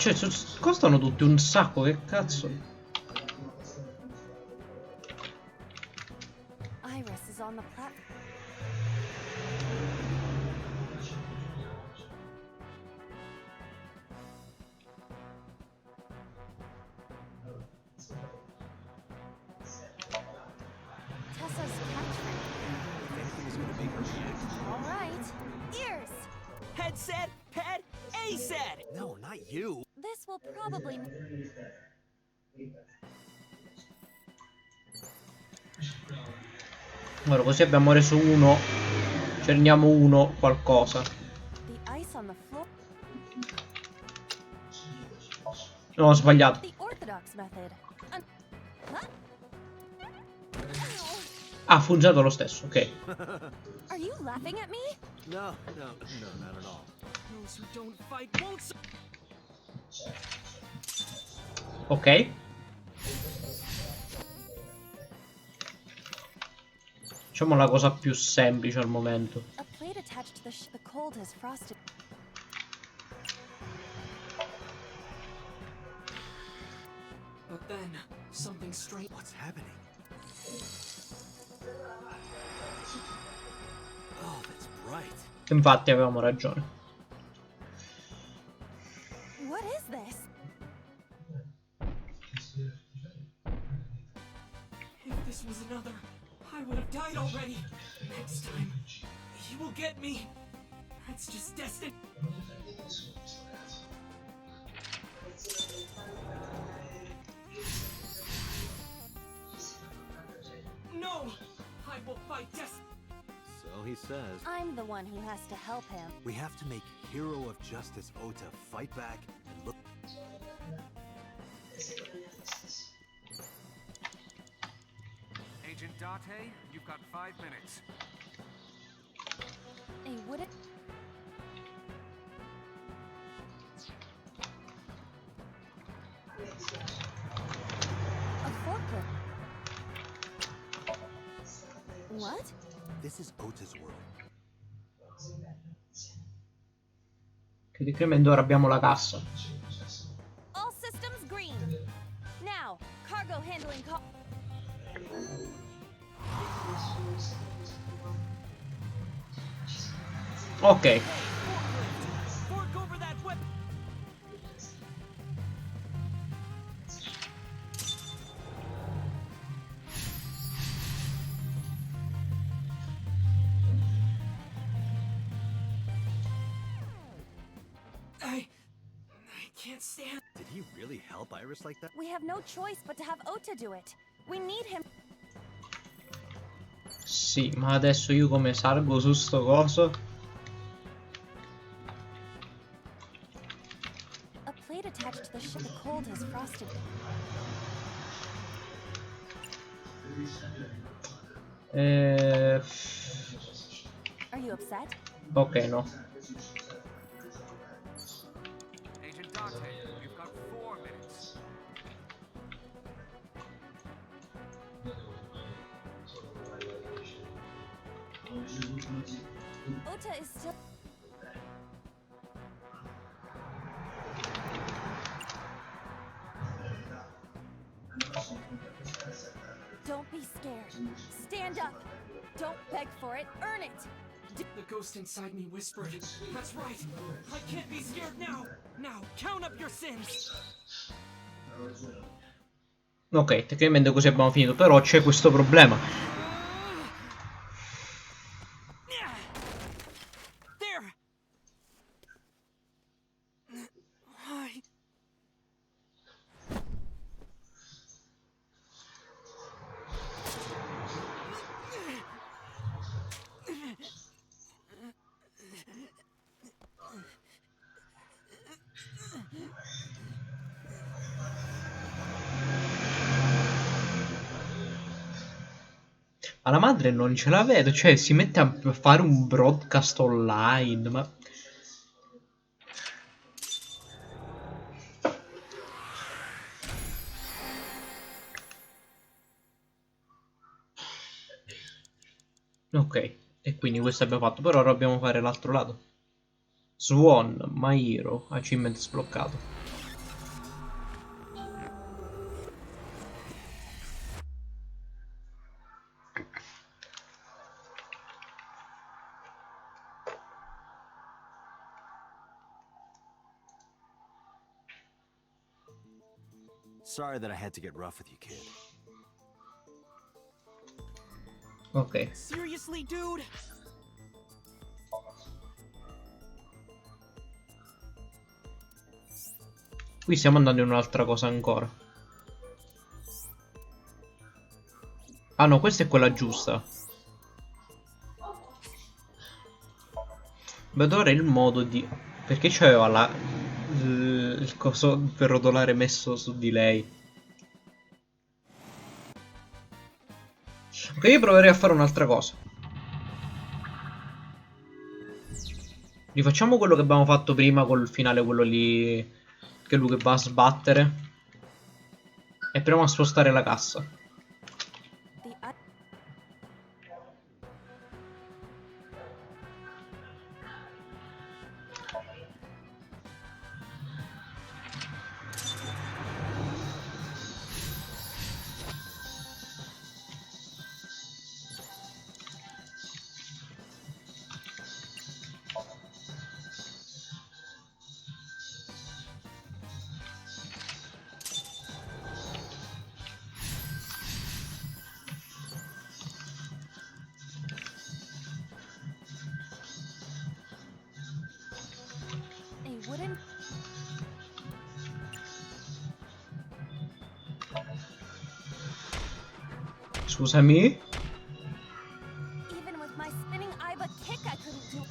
Cioè, costano tutti un sacco, che cazzo. Iris is on the platform. Tessa's catchphrase. If anything is gonna make her react. All right. Ears. Head said, head, A said. No, not you. This will probably. Ora così abbiamo reso uno. Cerniamo uno qualcosa. The ice on the floor. No, ho sbagliato. The orthodox method. Huh? Ha funzionato lo stesso, ok. Are you laughing at me? No, not at all. Those who don't fight won't. Ok. Facciamo la cosa più semplice al momento. A plate attached to the cold has frosted. But then, something strange. What's happening? Oh, that's bright. Infatti avevamo ragione. What is this? If this was another, I would have died already. Next time, he will get me. That's just destined. No! I will fight destiny. So he says. I'm the one who has to help him. We have to make hero of justice Ota fight back and look. Agent Date, you've got 5 minutes. A wooden. A forklift. What? This is Ota's world. Che tecnicamente ora abbiamo la cassa. All systems green. Now, cargo handling Ok. Fork over that weapon. I can't stand. Did he really help Iris like that? We have no choice but to have Ota do it. We need him. Sì, ma adesso io come salgo su sto coso? A plate attached to the ship. The cold has frosted. Are you upset? Ok, no. Agent Date, you've got 4 minutes. Ota is still. Don't be scared. Stand up. Don't beg for it. Earn it. The ghost inside me whispered, "That's right. I can't be scared now. Now, count up your sins." Ok, tecnicamente così abbiamo finito, però c'è questo problema. There. Why? Ma la madre non ce la vedo, cioè si mette a fare un broadcast online, ma... Ok, e quindi questo abbiamo fatto, però ora dobbiamo fare l'altro lato. Swan, My Hero, achievement sbloccato. Sorry that I had to get rough with you, kid. Ok. Seriously, dude? Qui stiamo andando in un'altra cosa ancora. Ah no, questa è quella giusta. Vedo ora il modo di... Perché c'aveva il coso per rotolare messo su di lei. Ok, io proverei a fare un'altra cosa. Rifacciamo quello che abbiamo fatto prima col finale, quello lì... Che è lui che va a sbattere. E proviamo a spostare la cassa. Scusami. Even with my spinning eye but kick, I couldn't do it.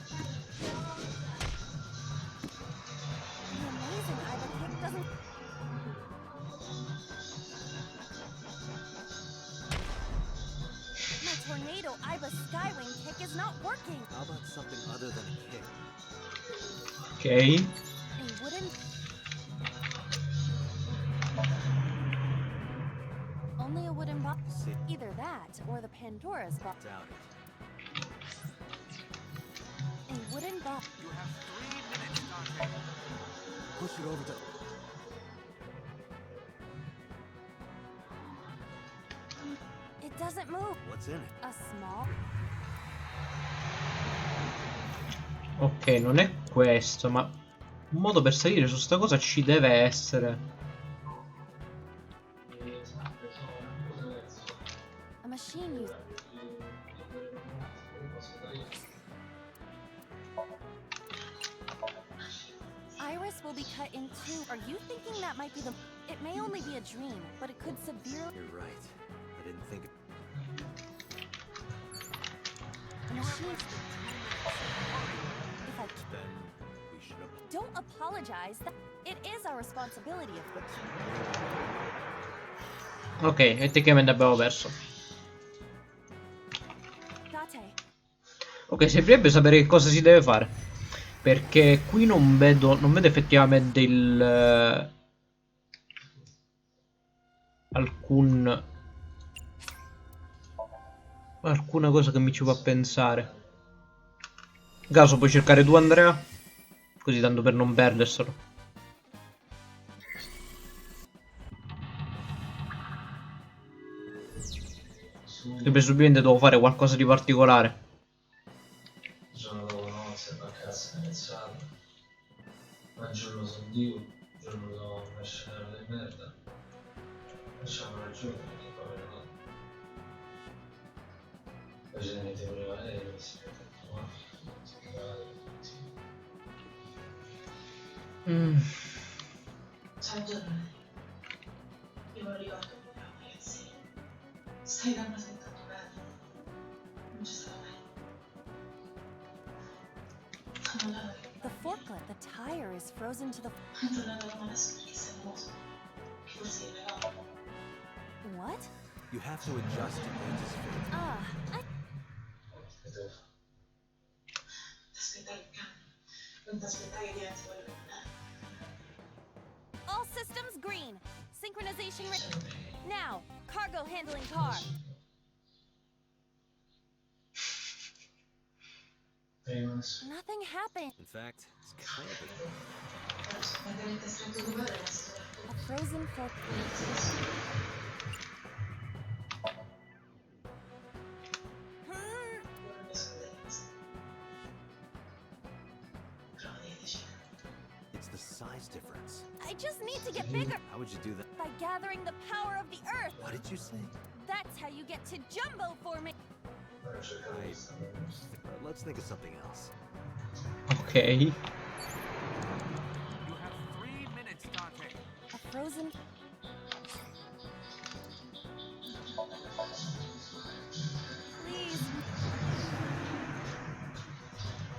The amazing eye but kick doesn't. My tornado Iba skywing kick is not working. How about something other than a kick? Ok. A wooden. Only a wooden box. Either that or the Pandora's box. Doubt it. A wooden box. You have 3 minutes, Dante. Push it over to... It doesn't move. What's in it? A small. Ok, non è questo, ma un modo per salire su sta cosa ci deve essere. A machine use. Iris will be cut in two. Are you thinking that might be the... It may only be a dream, but it could severely... You're right. I didn't think it... A machine... If I... Then we should have... Don't apologize. It is our responsibility, of course. Ok, e tecnicamente abbiamo perso. Date. Ok, servirebbe sapere che cosa si deve fare. Perché qui non vedo effettivamente il... alcuna cosa che mi ci fa pensare. In caso puoi cercare tu, Andrea? Così tanto per non perderselo. Che presumibilmente devo fare qualcosa di particolare. Giorno dopo nozze, fa cazzo iniziato. Ma giorno sono Dio, giorno dopo una scena di merda. Facciamo ragione perché poi no. Poi ce ne metteva prima lei, mi si mette a trovare. Ciao Giorno. Io me lo ricordo come un ragazzino. Stai rappresentando bene. Non ci stava mai. The forklift, the tire is frozen to the... What? You have to adjust to anticipate. T'aspettare il cambio. Non t'aspettare che diventi quello che non è. All systems green. Synchronization now. Cargo handling car. Nothing happened. In fact, it's kind of A frozen It's the size difference. I just need to get bigger. How would you do that? By gathering the power of the earth. What did you say? That's how you get to jumbo forming. Let's think of something else. Ok. You have 3 minutes, Dante. A frozen. Please.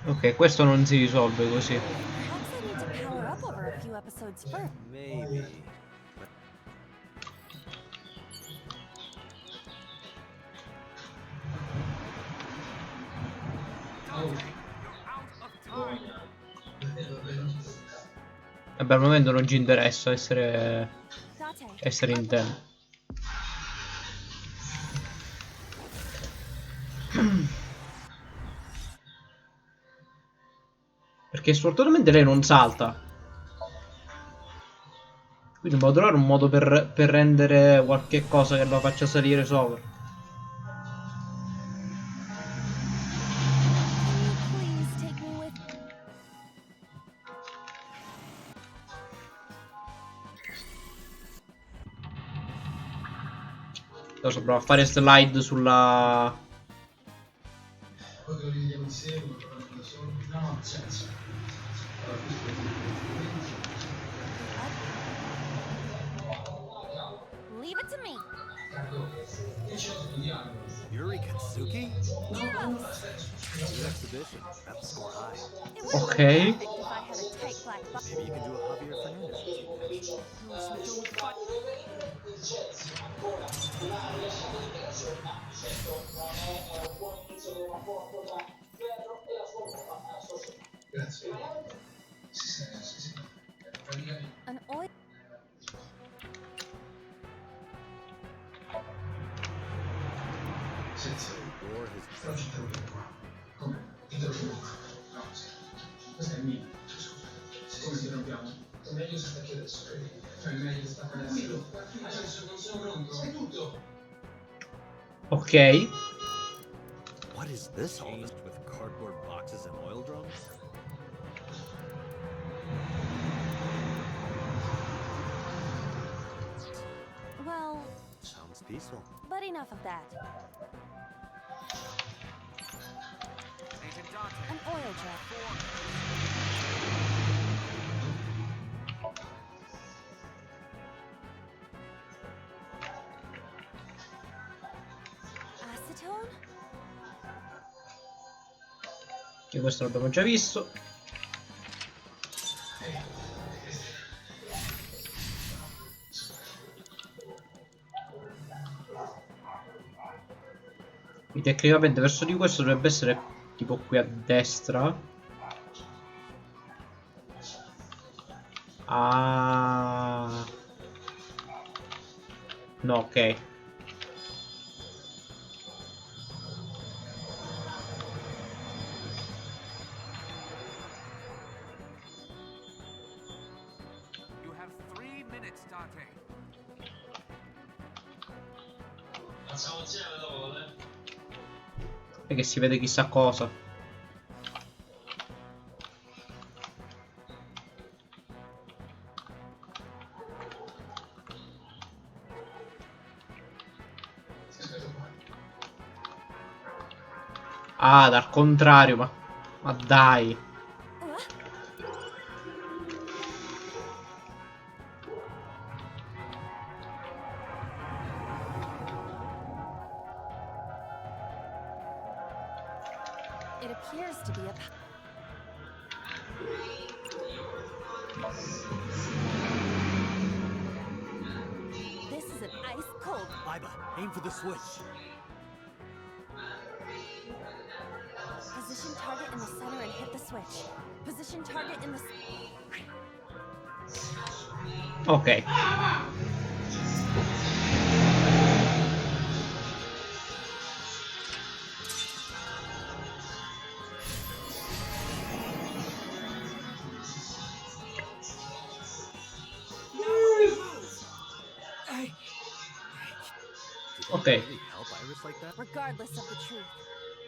Ok, questo non si risolve così. Perhaps I need to power up over a few episodes first. Maybe. Vabbè, al momento non ci interessa essere Dante. in tempo. Perché sfortunatamente lei non salta. Quindi devo trovare un modo per rendere qualche cosa che la faccia salire sopra. Please take me with. Adesso provo a fare slide sulla... Poi che lo rivediamo insieme, lo facciamo da solo. No, no, senza. Leave it to me. Yuri Katsuki? New exhibition. That'll score high. Ok. If I had a tight black box. Maybe you can do a Javier Fernandez. Grazie. Sì. An oil. Senza. Però ci trovo qua. Come? Titolo fuoco. No, sì. Questa è mia. Scusa. Come ti rompiamo? È meglio se stacchi adesso. Cioè, è meglio se stacchi adesso. Adesso non sono pronto. Sai tutto. Ok. What is this all with cardboard boxes and oil drums? Well, Sounds peaceful. but enough of that. Agent Dante. An oil jet. Acetone? Che questo l'abbiamo già visto. Quindi tecnicamente verso di questo dovrebbe essere tipo qui a destra. Ah. No, ok. You have 3 minutes, Dante. Facciamo insieme dopo, E che si vede chissà cosa. Ah, dal contrario, ma dai. It appears to be a. This is an ice cold. Iba, aim for the switch. Position target in the center and hit the switch. Position target in the. Ok. Ok. Help Iris like that? Regardless of the truth,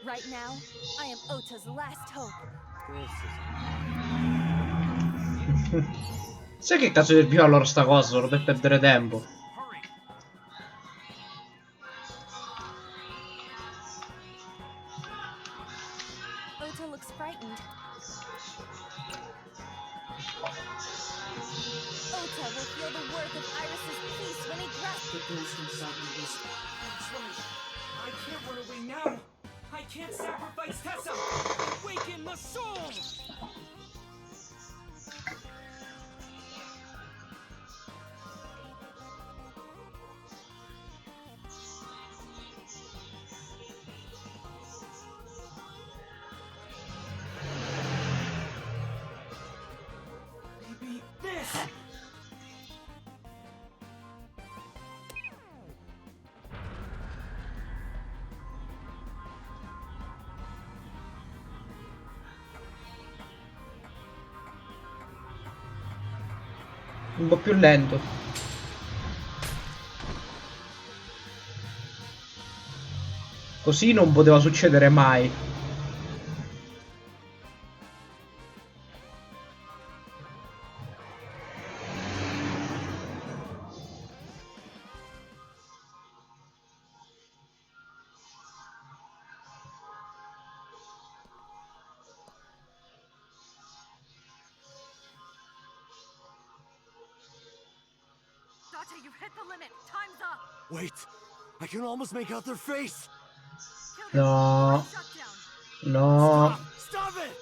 right now, I am Ota's last hope. This is Sai che cazzo serviva allora sta cosa? Solo per perdere tempo. Ota looks frightened. Ota will feel the worth of Iris's peace when he grasps. The ghost inside me was. That's right. I can't run away now. I can't sacrifice Tessa. Awaken the soul. Maybe this. Un po' più lento. Così non poteva succedere mai. Dante, you've hit the limit. Time's up. Wait, I can almost make out their face. No. No. Stop it!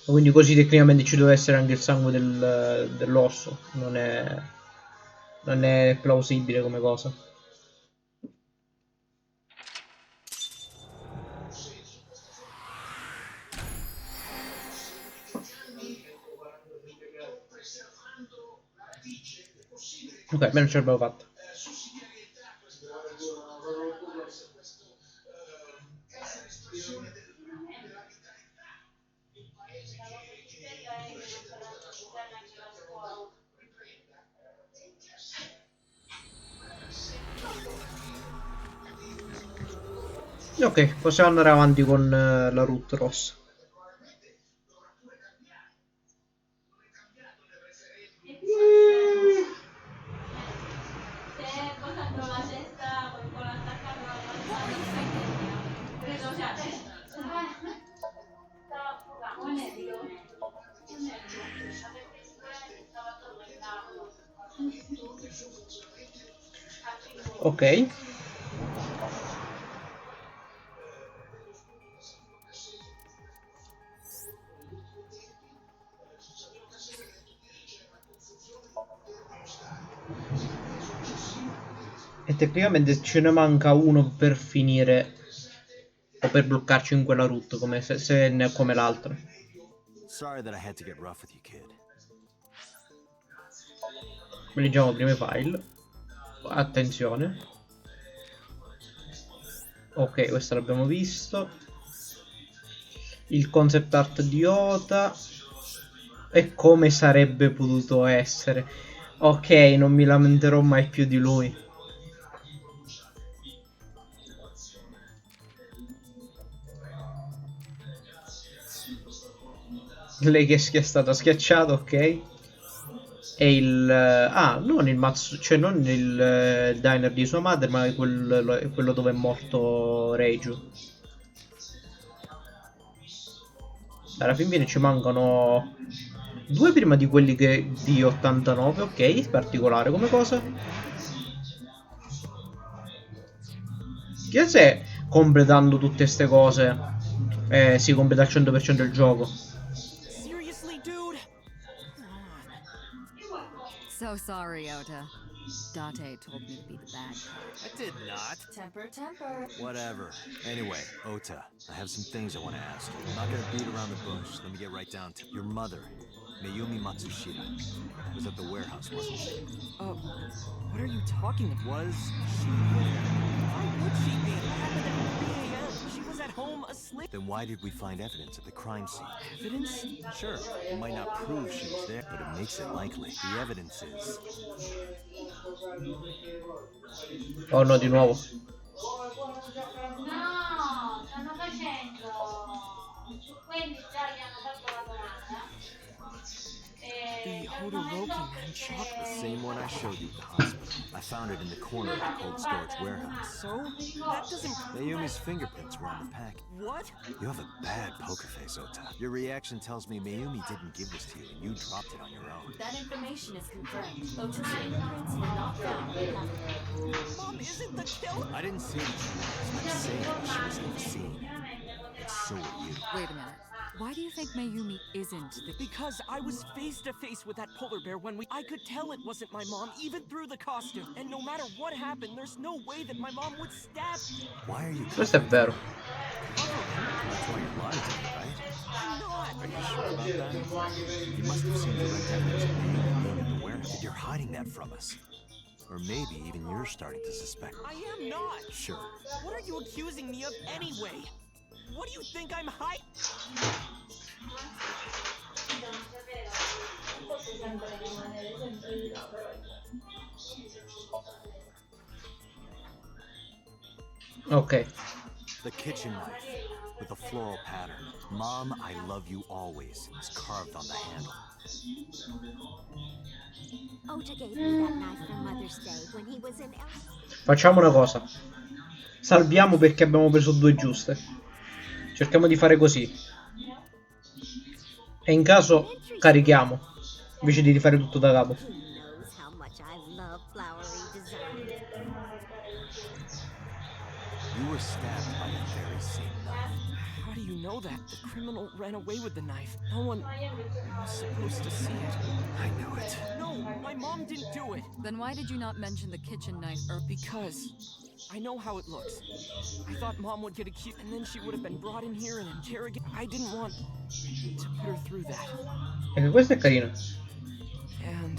Quindi così tecnicamente ci deve essere anche il sangue dell'osso. Non è plausibile come cosa. Ok, almeno ce l'abbiamo fatta. Ok, possiamo andare avanti con la route rossa. Ok. E tecnicamente ce ne manca uno per finire o per bloccarci in quella route come se ne è come l'altra. Sorry that I had to get rough with you, kid. Leggiamo prima i file. Attenzione. Ok, questo l'abbiamo visto. Il concept art di Ota. E come sarebbe potuto essere. Ok, non mi lamenterò mai più di lui. Lei che è stata schiacciata, ok. E il... ah, non il mazzo, cioè non il diner di sua madre, ma quello dove è morto Reiju. Alla fine ci mancano due prima di quelli che di 89, ok, particolare come cosa. Che se completando tutte ste cose si completa al 100% il gioco. So sorry, Ota. Date told me to be the bad guy. I did not. Temper, temper. Whatever. Anyway, Ota, I have some things I want to ask you. I'm not gonna beat around the bush. Let me get right down to it. Your mother, Mayumi Matsushita, was at the warehouse, wasn't she? What are you talking about? Was she there? Why would she be? What happened at 3 a.m.? She was at at home asleep. Then why did we find evidence at the crime scene? Evidence? Sure, it might not prove she was there, but it makes it likely. The evidence is... Oh no, di nuovo. No, stanno facendo. Quelli già gli hanno fatto la domanda. The Hodoroki man chalk. The same one I showed you at the hospital. I found it in the corner of the cold storage warehouse. So? That doesn't... Mayumi's fingerprints were on the pack. What? You have a bad poker face, Ota. Your reaction tells me Mayumi didn't give this to you and you dropped it on your own. That information is confirmed. Ota's fingerprints were not found. Mom isn't the killer? I didn't say that she was. I'm saying that she was in the scene. But so are you. Wait a minute. Why do you think Mayumi isn't the... Because I was face to face with that polar bear when I could tell it wasn't my mom, even through the costume. And no matter what happened, there's no way that my mom would stab me. Why are you... Questo è vero. That's why you're lying to me, right? I'm not. Are you sure about that? You must have seen direct evidence of Mayumi being in the warehouse. You're hiding that from us. Or maybe even you're starting to suspect. I am not. Sure. What are you accusing me of anyway? What do you think I'm hiding? Ok. The kitchen knife with a floral pattern. Mom, I love you always. It's carved on the handle. Ota gave me that knife for Mother's Day when he was in... Facciamo una cosa. Salviamo perché abbiamo preso due giuste. Cerchiamo di fare così. E in caso carichiamo. Invece di rifare tutto da capo. You were stabbed by the very same knife. How do you know that? The criminal ran away with the knife. No one was supposed to see it. I knew it. No, my mom didn't do it. Then why did you not mention the kitchen knife or... Because I know how it looks. I thought mom would get accused and then she would have been brought in here and interrogated. I didn't want to put her through that. E questo è carino. And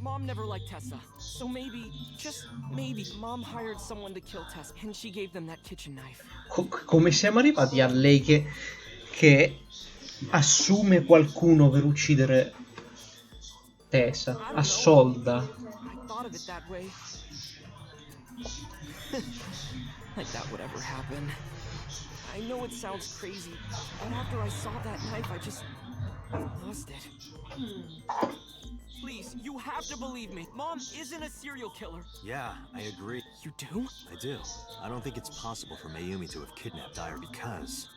mom never liked Tessa. So maybe, just maybe, mom hired someone to kill Tessa and she gave them that kitchen knife. Come siamo arrivati a lei che assume qualcuno per uccidere Tessa? Assolda. I thought of it that way. Like that would ever happen. I know it sounds crazy, but after I saw that knife, I just lost it. Please, you have to believe me. Mom isn't a serial killer. Yeah, I agree. You do? I do. I don't think it's possible for Mayumi to have kidnapped Dyer because...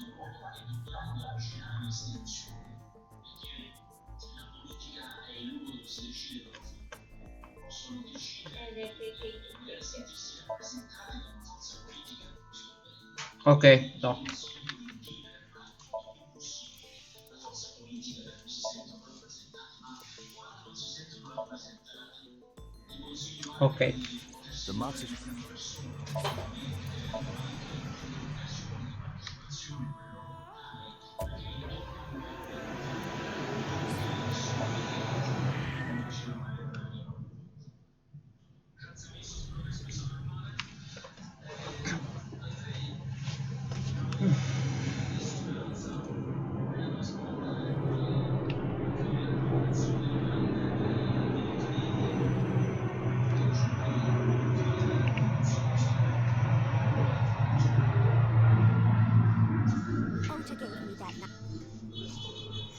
Ok, no. Ok. The Matsu...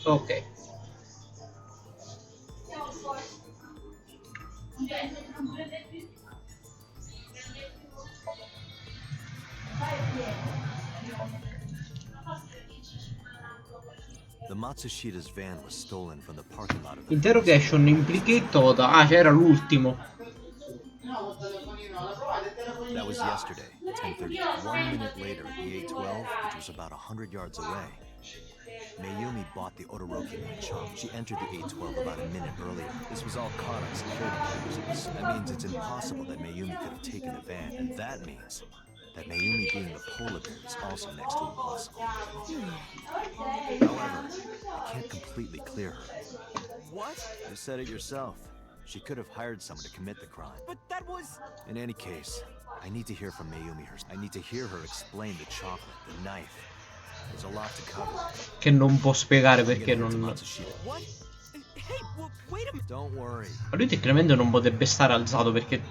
Ok. The Matsushida's van was stolen from the parking lot of the... Interrogation implicate Toda. Ah, c'era l'ultimo. That was yesterday, 10:30. 1 minute later, at the A12, which was about 100 yards away, Mayumi bought the Odoroki chunk. She entered the A12 about a minute earlier. This was all caught on security cameras. That means it's impossible that Mayumi could have taken the van, and that means that Mayumi being the polar bear is also next to impossible. However, I can't completely clear her. What? You said it yourself. She could have hired someone to commit the crime. But that was... In any case, I need to hear from Mayumi herself. I need to hear her explain the chocolate, the knife. There's a lot to cover. Che non può spiegare perché non... Ma Don't worry. lui tecnicamente non potrebbe stare alzato perché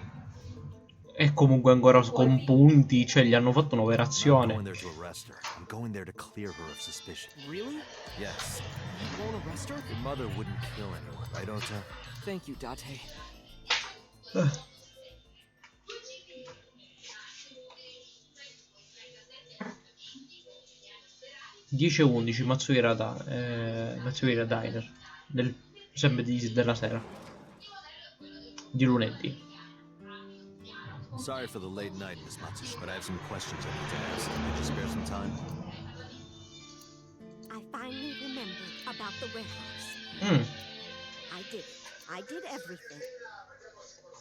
è comunque ancora con punti, cioè gli hanno fatto un'operazione. I'm going there to clear her of suspicion. Really? Yes. You won't arrest her? Your mother wouldn't kill anyone, right, Ota? Thank you, Date. 10:11 Matsuhira Diner sempre della sera di lunedì. Sorry for the late night, Miss Matsushi, but I have some questions I need to ask. Could you spare some time? I finally remembered about the warehouse. I did it. I did everything.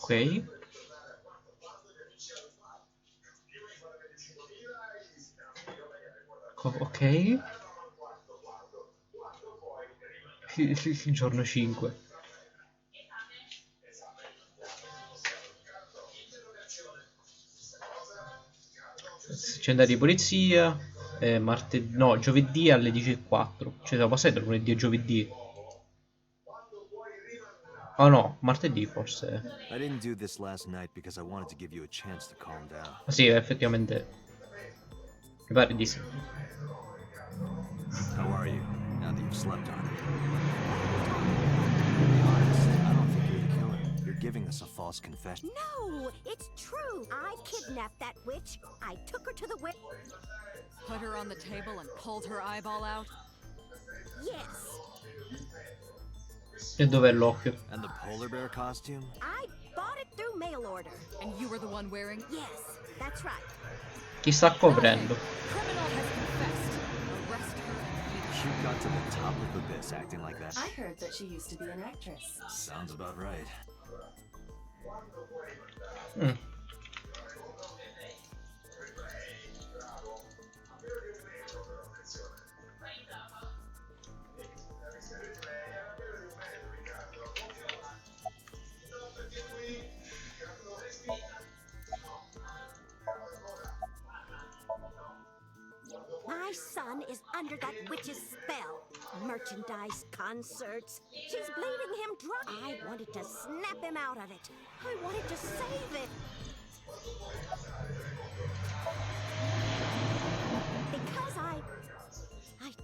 Ok. Ok. Giorno 5. C'è di polizia. Martedì, no, giovedì alle 10:04. Cioè, siamo passati da lunedì a giovedì. Oh no, martedì forse. I didn't do this last night because I wanted to give you a chance to calm down. Sì, effettivamente. Mi pare di sì. How are you, now that you've slept on it? To be honest, I don't think you're the killer. You're giving us a false confession. No, it's true. I kidnapped that witch. I took her to the witch. Put her on the table and pulled her eyeball out? Yes. E dov'è l'occhio? And the polar bear costume? I bought it through mail order. And you were the one wearing? Yes, that's right. Chi sta coprendo? Criminal has confessed. Arrest her. You got to the top of the abyss acting like that. I heard that she used to be an actress. Sounds about right. My son is under that witch's spell. Merchandise, concerts. She's bleeding him dry. I wanted to snap him out of it. I wanted to save it. Because I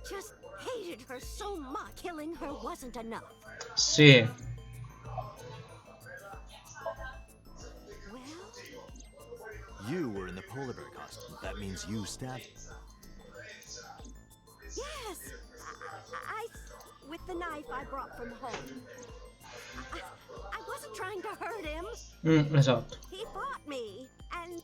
just hated her so much. Killing her wasn't enough. Sì. You were in the polar bear costume. That means you stabbed. Yes, I with the knife I brought from home. I wasn't trying to hurt him. Esatto. He fought me, and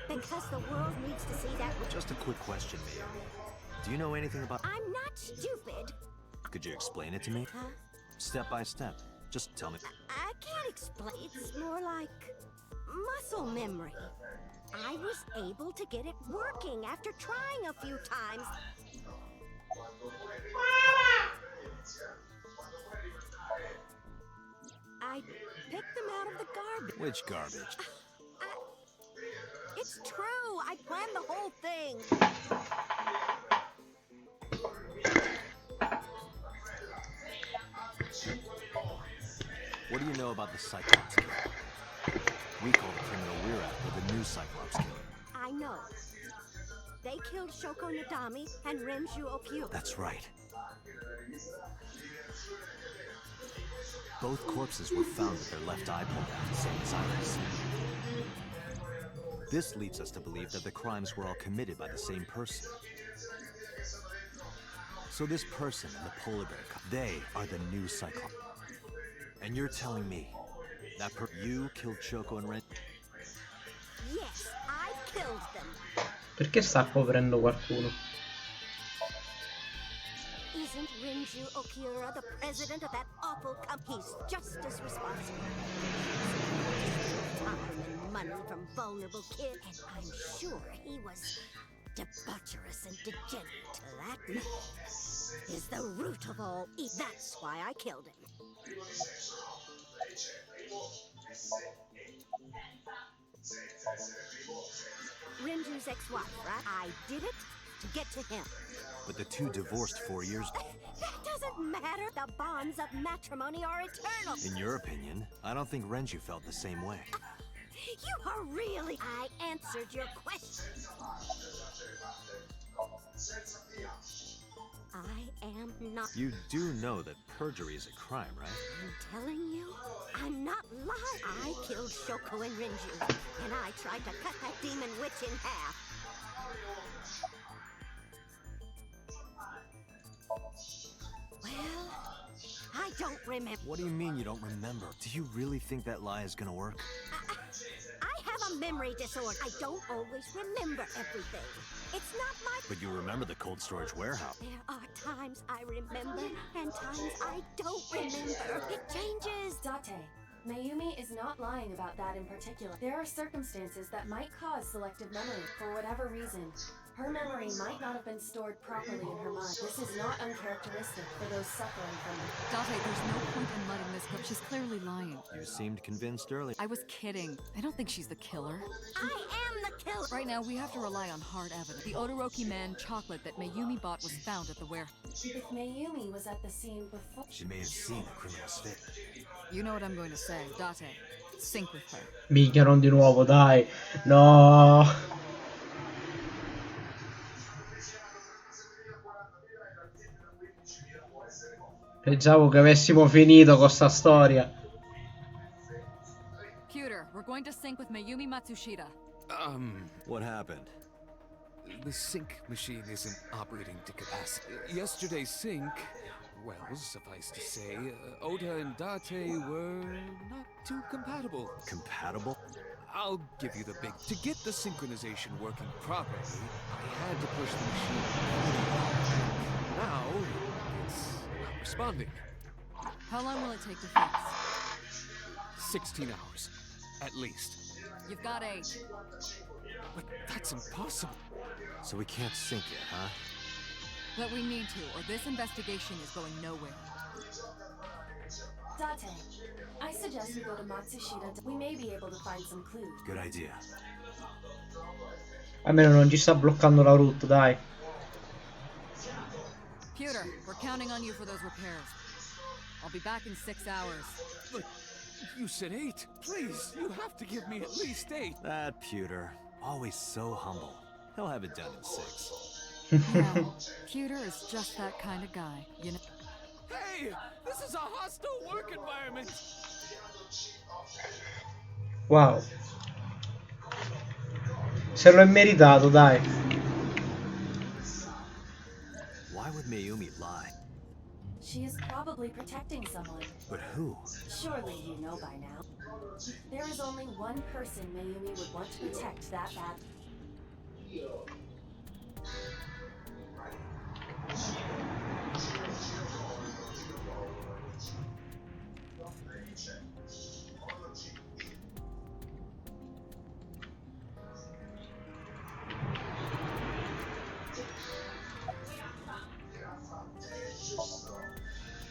because the world needs to see that. Just a quick question, Mia. Do you know anything about... I'm not stupid. Could you explain it to me? Huh? Step by step. Just tell me. I can't explain. It's more like muscle memory. I was able to get it working after trying a few times. I picked them out of the garbage. Which garbage? It's true. I planned the whole thing. What do you know about the Cyclops killer? We call the criminal we're after the new Cyclops killer. I know. They killed Shoko Nadami and Renju Okyu. That's right. Both corpses were found with their left eye pulled out, same as Iris. This leads us to believe that the crimes were all committed by the same person. So this person in the polar bear, they are the new Cyclops. And you're telling me that you killed Shoko and Ren? Yes, I killed them. Perché sta coprendo qualcuno? Isn't Renju Okura the president of that awful company? He's just as responsible. Time and money from vulnerable kids, and I'm sure he was Debaucherous and degenerate. That man is the root of all evil. That's why I killed him. Renju's ex-wife, right? I did it to get to him. But the two divorced 4 years. That doesn't matter. The bonds of matrimony are eternal. In your opinion, I don't think Renju felt the same way. You are really... I answered your question. I am not... You do know that perjury is a crime, right? I'm telling you, I'm not lying. I killed Shoko and Renju, and I tried to cut that demon witch in half. Well, I don't remember. What do you mean you don't remember? Do you really think that lie is gonna work? I have a memory disorder. I don't always remember everything. It's not my... But you remember the cold storage warehouse. There are times I remember, and times I don't remember. It changes. Date, Mayumi is not lying about that in particular. There are circumstances that might cause selective memory, for whatever reason. Her memory might not have been stored properly in her mind. This is not uncharacteristic for those suffering from it. Date, there's no point in letting this go. She's clearly lying. You seemed convinced earlier. I was kidding. I don't think she's the killer. I am the killer! Right now, we have to rely on hard evidence. The Odoroki man chocolate that Mayumi bought was found at the warehouse. If Mayumi was at the scene before... She may have seen a criminal spit. You know what I'm going to say. Date, sync with her. Minchia, non di nuovo, dai. No. Pensavo che avessimo finito con sta storia. Computer, we're going to sync with Mayumi Matsushita. What happened? The sync machine isn't operating to capacity. Yesterday's sync, well, suffice to say, Ota and Date were not too compatible. Compatible? I'll give you the big... To get the synchronization working properly, I had to push the machine. Now, it's not responding. How long will it take to fix? 16 hours, at least. You've got 8. But that's impossible. So we can't sync yet, huh? But we need to, or this investigation is going nowhere. Date, I suggest we go to Matsushita. We may be able to find some clues. Good idea. Almeno non ci sta bloccando la route, dai. Computer, we're counting on you for those repairs. I'll be back in 6 hours. But you said 8. Please, you have to give me at least 8. That pewter, always so humble. He'll have it done in 6. Well, Computer is just that kind of guy, you know. Hey, this is a hostile work environment. Wow. Se lo è meritato, dai. Why would Mayumi lie? She is probably protecting someone. But who? Surely you know by now. There is only one person Mayumi would want to protect that badly.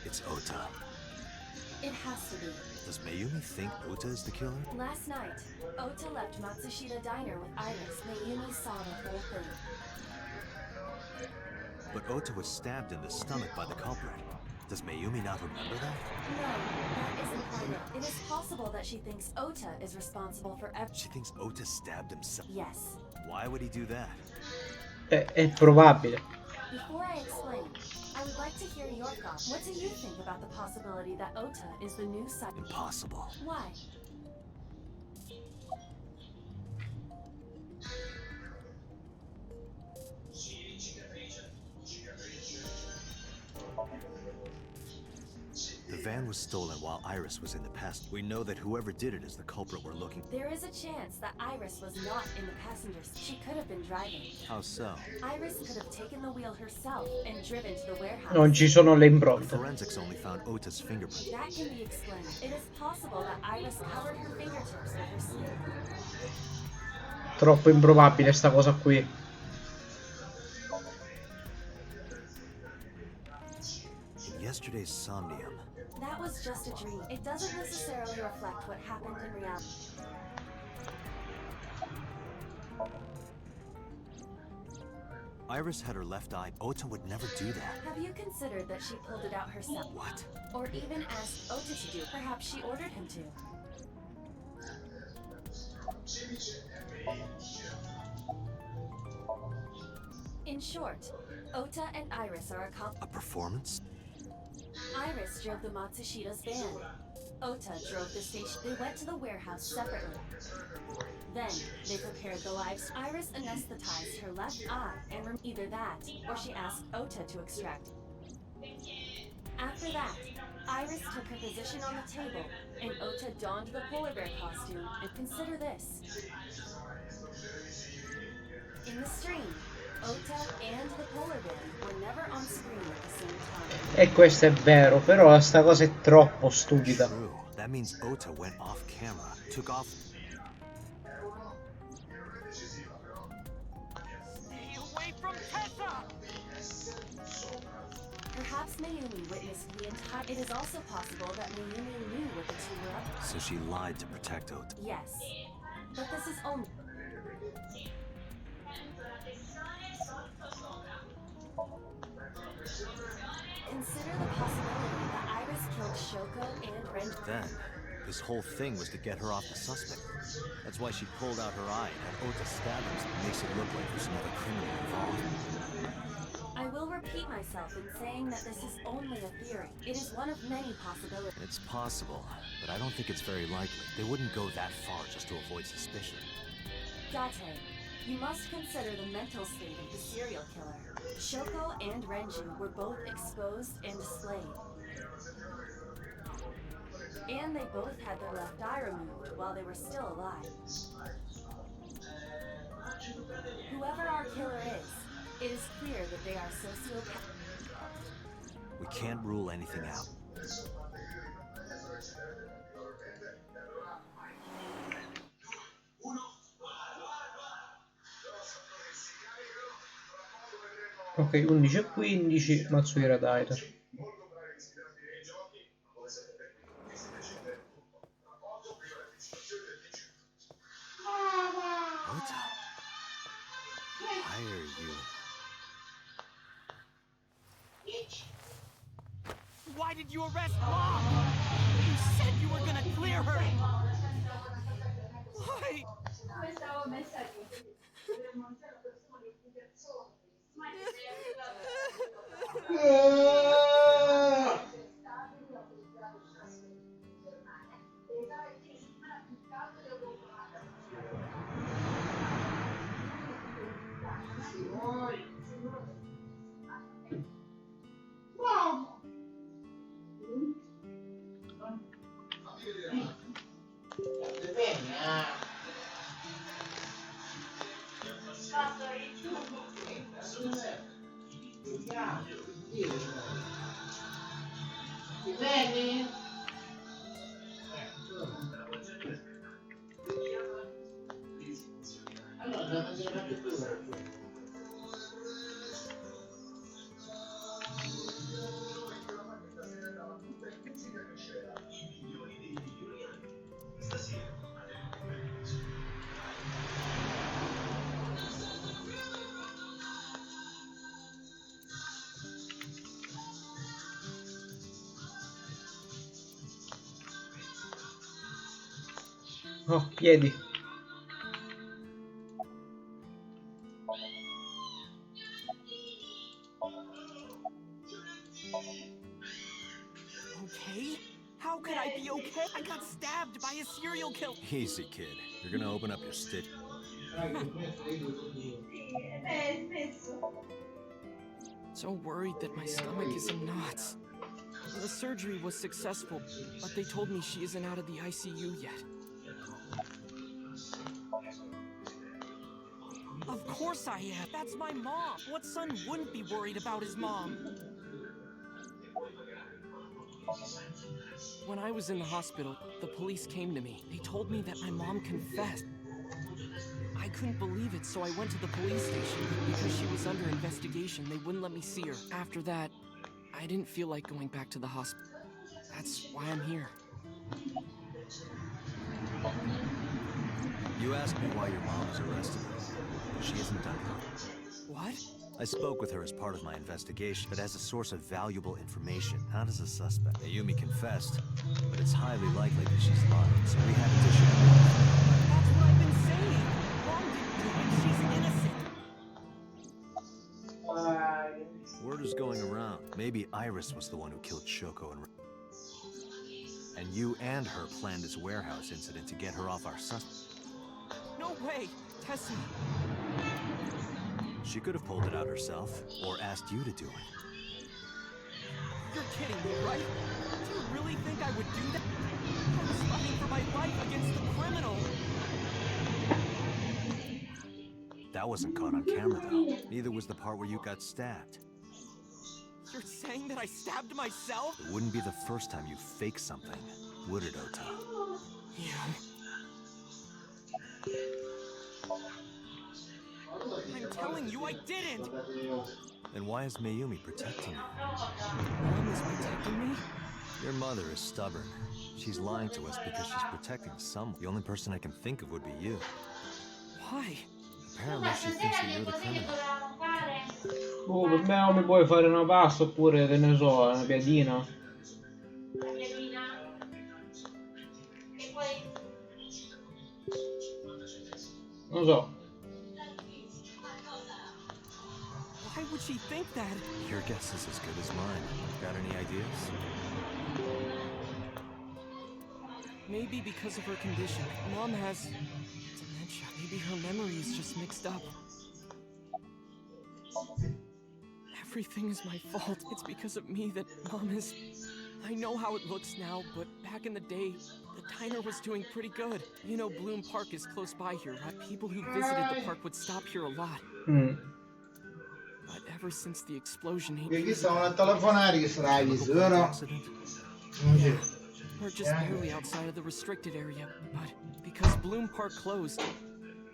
It's Ota. It has to be. Does Mayumi think Ota is the killer? Last night, Ota left Matsushita Diner with Iris. Mayumi saw the whole thing. But Ota was stabbed in the stomach by the culprit. Does Mayumi not remember that? No, that isn't quite it. It is possible that she thinks Ota is responsible for everything. She thinks Ota stabbed himself? Yes. Why would he do that? È probabile. Before I explain, I would like to hear your thoughts. What do you think about the possibility that Ota is the new side? Impossible. Why? The van was stolen while Iris was in the past. We know that whoever did it is the culprit we're looking for. There is a chance that Iris was not in the passenger seat. She could have been driving. How so? Iris could have taken the wheel herself and driven to the warehouse. Non ci sono le The impronte. forensics only found Ota's fingerprint. That can be explained. It is possible that Iris covered her fingertips with her sleeve. Troppo improbabile sta cosa qui. Yesterday's Somnium. That was just a dream. It doesn't necessarily reflect what happened in reality. Iris had her left eye. Ota would never do that. Have you considered that she pulled it out herself? What? Or even asked Ota to do? Perhaps she ordered him to. In short, Ota and Iris are a performance? Iris drove the Matsushida's van. Ota drove the station. They went to the warehouse separately. Then, they prepared the lives. Iris anesthetized her left eye and either that, or she asked Ota to extract it. After that, Iris took her position on the table, and Ota donned the polar bear costume. And consider this. In the stream, Ota and the polar bear were never on screen at the same time. E questo è vero, però sta cosa è troppo stupida. True. That means Ota went off camera, took off. Stay away from Tessa! Perhaps Mayumi witnessed the entire. It is also possible that Mayumi knew what the two were up to. So she lied to protect Ota. Yes, but this is only. Consider the possibility that Iris killed Shoko and Renji. Then, this whole thing was to get her off the suspect. That's why she pulled out her eye and had Ota stab him, so it makes it look like there's another criminal involved. I will repeat myself in saying that this is only a theory. It is one of many possibilities. It's possible, but I don't think it's very likely. They wouldn't go that far just to avoid suspicion. Date, you must consider the mental state of the serial killer. Shoko and Renji were both exposed and displayed. And they both had their left eye removed while they were still alive. Whoever our killer is, it is clear that they are sociopaths. We can't rule anything out. Ok, 11:15, Matsuhira Daita. Ota, why are you? Why did you arrest Mom? You said you were gonna clear her! Why? Oh, piedi. Okay? How could I be okay? I got stabbed by a serial killer. Easy, kid. You're gonna open up your stitch. So worried that my stomach is in knots. The surgery was successful, but they told me she isn't out of the ICU yet. Of course I am. That's my mom. What son wouldn't be worried about his mom? When I was in the hospital, the police came to me. They told me that my mom confessed. I couldn't believe it, so I went to the police station. Because she was under investigation, they wouldn't let me see her. After that, I didn't feel like going back to the hospital. That's why I'm here. You asked me why your mom was arrested. She isn't done yet. What? I spoke with her as part of my investigation, but as a source of valuable information, not as a suspect. Mayumi confessed, but it's highly likely that she's lying, so we had to issue a warrant. That's what I've been saying. Mom didn't do it. She's innocent. Word is going around. Maybe Iris was the one who killed Shoko and you and her planned this warehouse incident to get her off our suspect. No way, Tessie. She could have pulled it out herself, or asked you to do it. You're kidding me, right? Do you really think I would do that? I was fighting for my life against the criminal. That wasn't caught on camera, though. Neither was the part where you got stabbed. You're saying that I stabbed myself? It wouldn't be the first time you faked something, would it, Ota? Yeah. I'm telling you, I didn't! Then why is Mayumi protecting you? Mom is protecting me? Your mother is stubborn. She's lying to us because she's protecting someone. The only person I can think of would be you. Why? Apparently she thinks that you're the criminal. Oh, per me non mi puoi fare una pasta oppure, che ne so, una piadina. Non so. Why would she think that? Your guess is as good as mine. Got any ideas? Maybe because of her condition. Mom has dementia. Maybe her memory is just mixed up. Everything is my fault. It's because of me that Mom is... I know how it looks now, but back in the day, the diner was doing pretty good. You know Bloom Park is close by here, right? People who visited the park would stop here a lot. But ever since the explosion... Qui stavano a telefonare che sarà visto, vero? We're just barely outside of the restricted area, but because Bloom Park closed,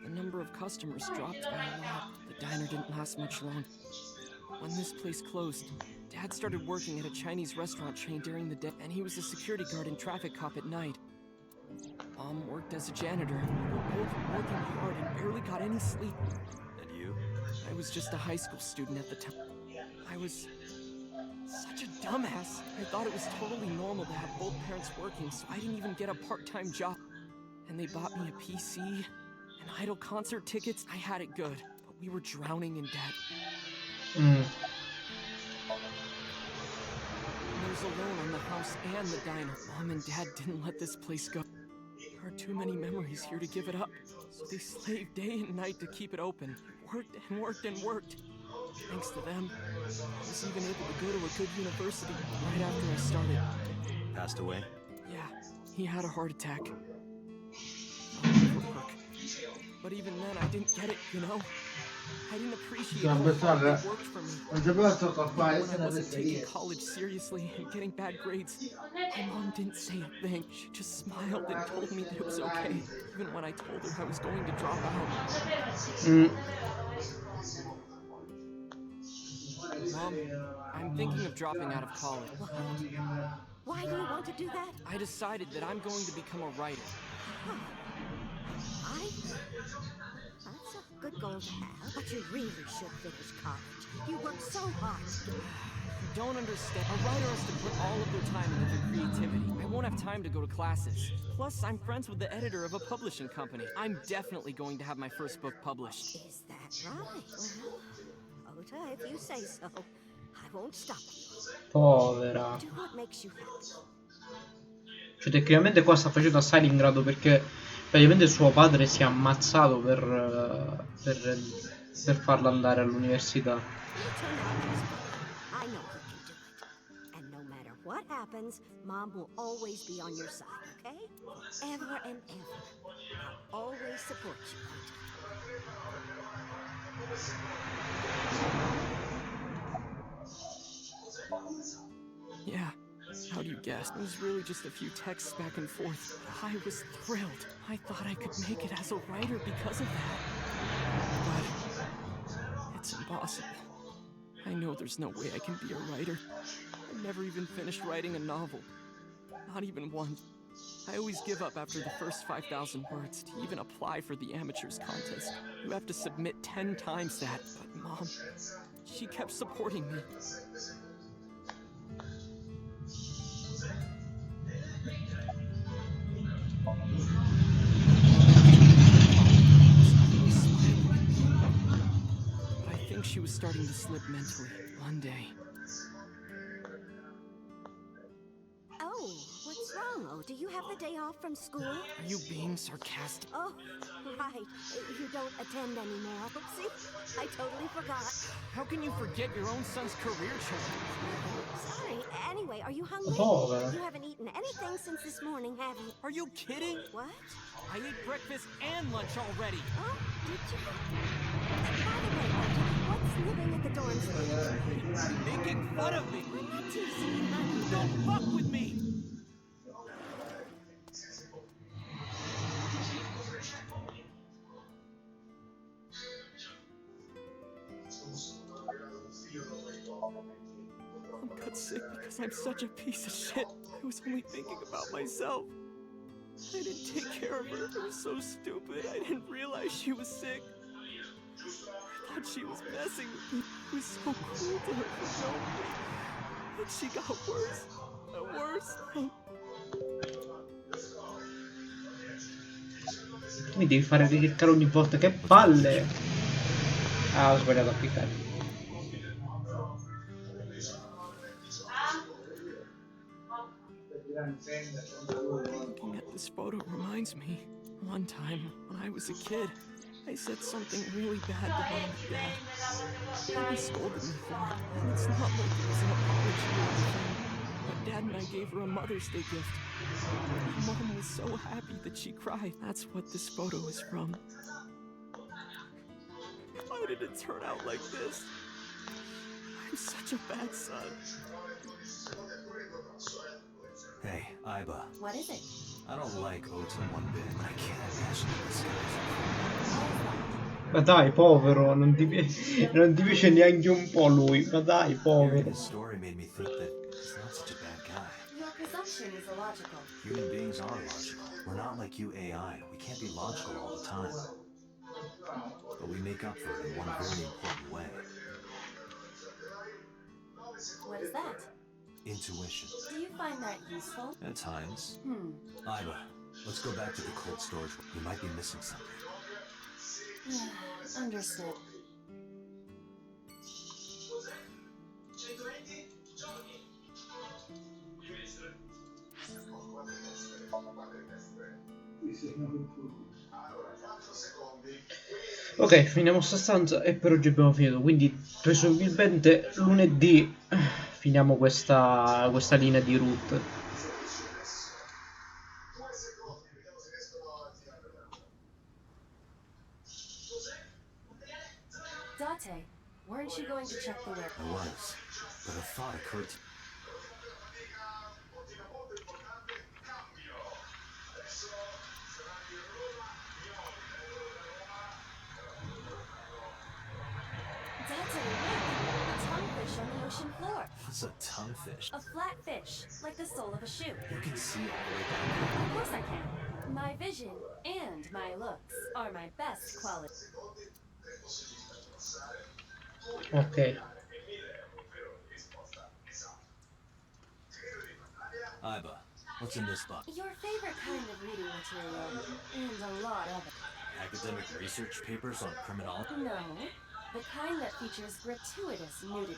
the number of customers dropped by a lot. The diner didn't last much long. When this place closed, Dad started working at a Chinese restaurant chain during the day, and he was a security guard and traffic cop at night. Mom worked as a janitor. We were both working hard and barely got any sleep. And you? I was just a high school student at the time. I was such a dumbass. I thought it was totally normal to have both parents working, so I didn't even get a part-time job. And they bought me a PC and idol concert tickets. I had it good, but we were drowning in debt. I was alone on the house and the diner. Mom and Dad didn't let this place go. There are too many memories here to give it up, so they slaved day and night to keep it open. Worked and worked and worked. Thanks to them, I was even able to go to a good university right after I started. Passed away? Yeah, he had a heart attack. Overwork. But even then, I didn't get it, you know? I didn't appreciate how hard they worked for me. When I wasn't taking college seriously and getting bad grades, my mom didn't say a thing. She just smiled and told me that it was okay, even when I told her I was going to drop out. Mom, I'm thinking of dropping out of college. Why do you want to do that? I decided that I'm going to become a writer. That's a good goal to have, but you really should finish college. You worked so hard. You don't understand. A writer has to put all of their time into their creativity. I won't have time to go to classes. Plus, I'm friends with the editor of a publishing company. I'm definitely going to have my first book published. Is that right? Well, Ota, if you say so, I won't stop you. Povera. Do what makes you happy. Cioè, tecnicamente qua sta facendo a Stalingrado perché praticamente suo padre si è ammazzato per farla andare all'università. I know you can do it. And no matter what happens, Mom will always be on your side, okay? Forever and ever. I'll always support you, Yeah, how do you guess? It was really just a few texts back and forth. I was thrilled. I thought I could make it as a writer because of that. But it's impossible. I know there's no way I can be a writer. I never even finished writing a novel. Not even one. I always give up after the first 5,000 words to even apply for the amateurs contest. You have to submit 10 times that. But Mom, she kept supporting me. But I think she was starting to slip mentally one day. Oh, what's wrong? Oh, do you have the day off from school? Are you being sarcastic? Oh, right. You don't attend anymore. Oopsie, I totally forgot. How can you forget your own son's career choice? Sorry. Anyway, are you hungry? Povera. You haven't eaten anything since this morning, have you? Are you kidding? What? I ate breakfast and lunch already. Oh, did you? By the way, what's living at the dorms? Making fun of me. I'm not teasing you, honey. Don't fuck with me. Mom got sick because I'm such a piece of shit. I was only thinking about myself. I didn't take care of her. It was so stupid. I didn't realize she was sick. I thought she was messing with me. It was so cruel to her for no reason. But she got worse and worse. Mi devi fare cliccare ogni volta, che palle! Ah, ho sbagliato a cliccare. Looking at this photo reminds me. One time, when I was a kid, I said something really bad to Mom and Dad. He scolded me for it, and it's not like it was an apology or anything. But Dad and I gave her a Mother's Day gift. Mom was so happy that she cried. That's what this photo is from. Why did it turn out like this? I'm such a bad son. Hey, Iba. What is it? I don't like Ota one bit, but I can't imagine this guy's. Ma dai, povero, non ti piace neanche un po' lui, ma dai, Hearing povero. his story made me think that he's not such a bad guy. Your presumption is illogical. Human beings are logical. We're not like you AI. We can't be logical all the time. But we make up for it in one very important way. What is that? Intuition. Do you find that useful? At times. Hmm. Iba, let's go back to the cold storage. We might be missing something. Understood. Ok, finiamo sta stanza e per oggi abbiamo finito, quindi presumibilmente lunedì finiamo questa linea di root. Date, weren't you going to check the web? I was, but a thought occurred to Tonguefish on the ocean floor. What's a tonguefish? A flat fish, like the sole of a shoe. You can see all the way down. Of course I can. My vision and my looks are my best quality. Ok. Iba, what's in this box? Your favorite kind of reading material, and a lot of it. Academic research papers on criminology? No, the kind that features gratuitous nudity.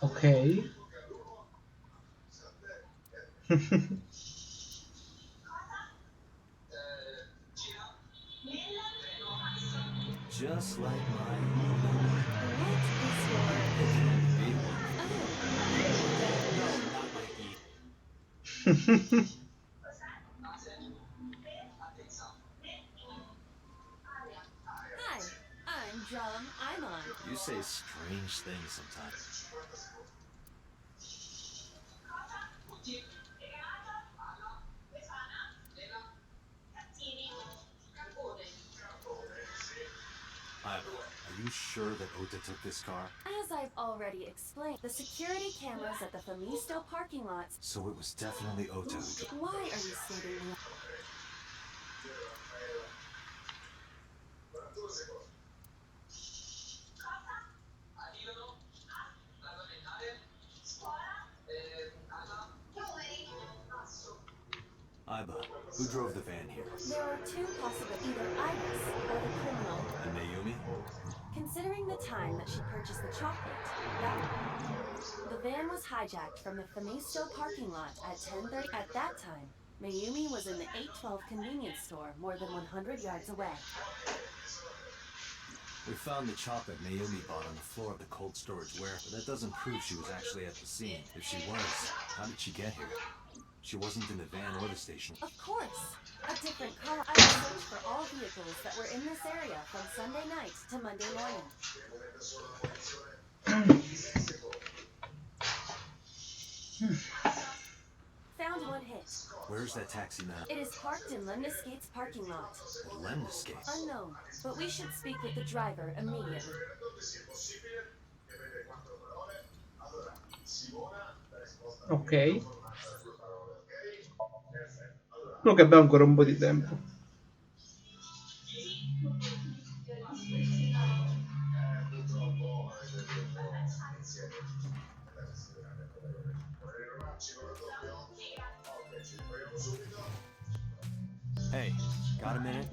Ok. Just like my Hi, I'm Drum. I'm on. You say strange things sometimes. Iba, are you sure that Ota took this car? As I I've already explained, the security cameras at the Femisto parking lots. So it was definitely Ota who drove. Why are you stating that? Iba, who drove the van here? There are two possible, either Iris or the criminal. And Mayumi? Considering the time that she purchased the chocolate, the van was hijacked from the Femisto parking lot at 10:30. At that time, Mayumi was in the 812 convenience store more than 100 yards away. We found the chocolate Mayumi bought on the floor of the cold storage warehouse, but that doesn't prove she was actually at the scene. If she was, how did she get here? She wasn't in the van or the station. Of course. A different car. I will search for all vehicles that were in this area from Sunday night to Monday morning. Found one hit. Where's that taxi now? It is parked in Lemniscate's parking lot. Lemniscate? Unknown, but we should speak with the driver immediately. Ok. No, che abbiamo ancora un po' di tempo. Hey, got a minute?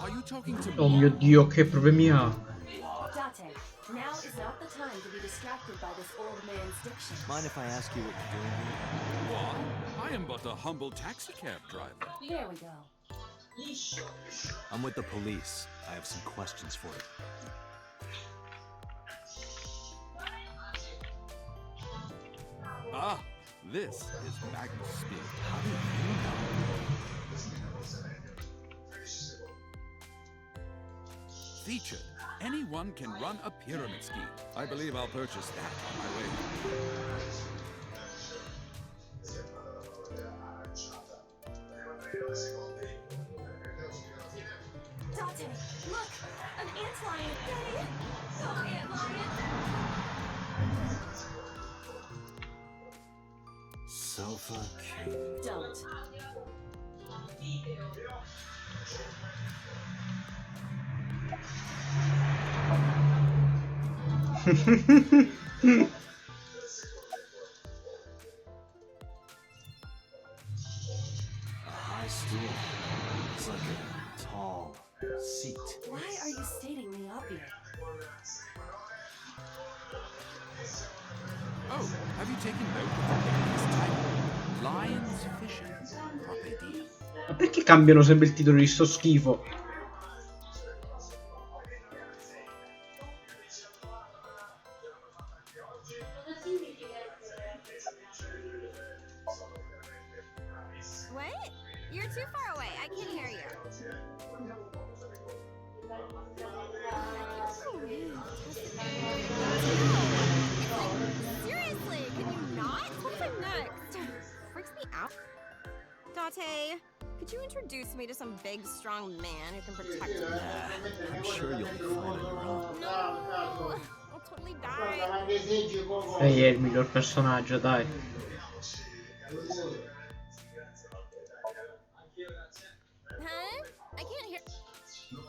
Are you talking to Oh me? mio Dio, che problemi ha? Date, now is not the time to be distracted by this old man's diction. Mind if I ask you what you're doing here? What? I am but a humble taxicab driver. There we go. I'm with the police. I have some questions for you. Ah, this is Magnus speak. How do you know? Featured. Anyone can run a pyramid scheme. I believe I'll purchase that on my way. Date, look! An antlion! Yay! Go, antlion! Sofa king. Don't. A high stool. It's like a tall seat. Why are you stating the obvious? Oh, have you taken note of the previous title? Lions Fishing. Carpe diem. Ma perché cambiano sempre il titolo di sto schifo? What? You're too far away. I can't hear you. Seriously, can you not? What's up next? Freaks me out. Date, could you introduce me to some big, strong man who can protect me? I'm sure you'll be fine on your own. No, I'll totally die. Lei è il miglior personaggio, dai. Huh? I can't hear.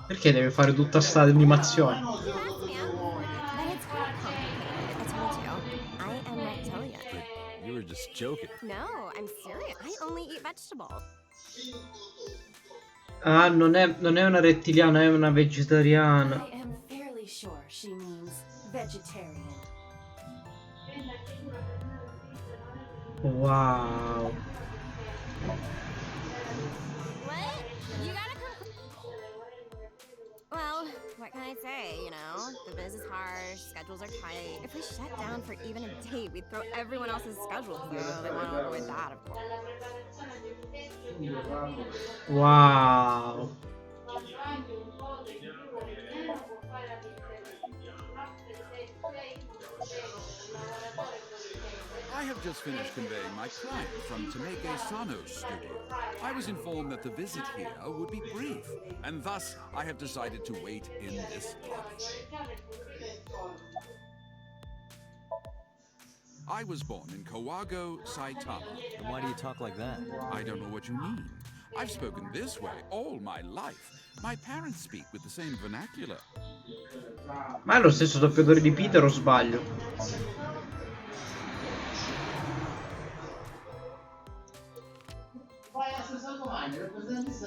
Perché deve fare tutta sta animazione? But it's quite complicated. I told you. I am reptilian. You were just joking. No, I'm serious. I only eat vegetables. Ah, non è una rettiliana, è una vegetariana. I am fairly sure she means vegetarian. Wow. What? You gotta come. Well, what can I say, you know? The biz is harsh, schedules are tight. If we shut down for even a date, we'd throw everyone else's schedules. So they want to avoid that, of course. Wow. I have just finished conveying my client from Tameke Sano's studio. I was informed that the visit here would be brief, and thus I have decided to wait in this lobby. I was born in Kawago, Saitama. And why do you talk like that? I don't know what you mean. I've spoken this way all my life. My parents speak with the same vernacular. Ma è lo stesso doppiatore di Peter o sbaglio?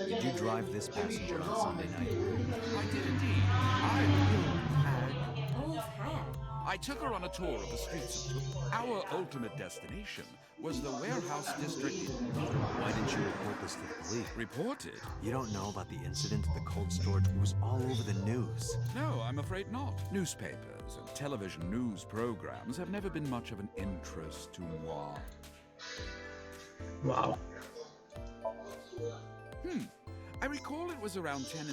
Did you drive this passenger on Sunday night? I did indeed. Old hag. I took her on a tour of the streets of our ultimate destination was the warehouse district. Why didn't you report this to the police? Reported? You don't know about the incident at the cold storage? It was all over the news. No, I'm afraid not. Newspapers and television news programs have never been much of an interest to moi. Wow. I recall it was around 10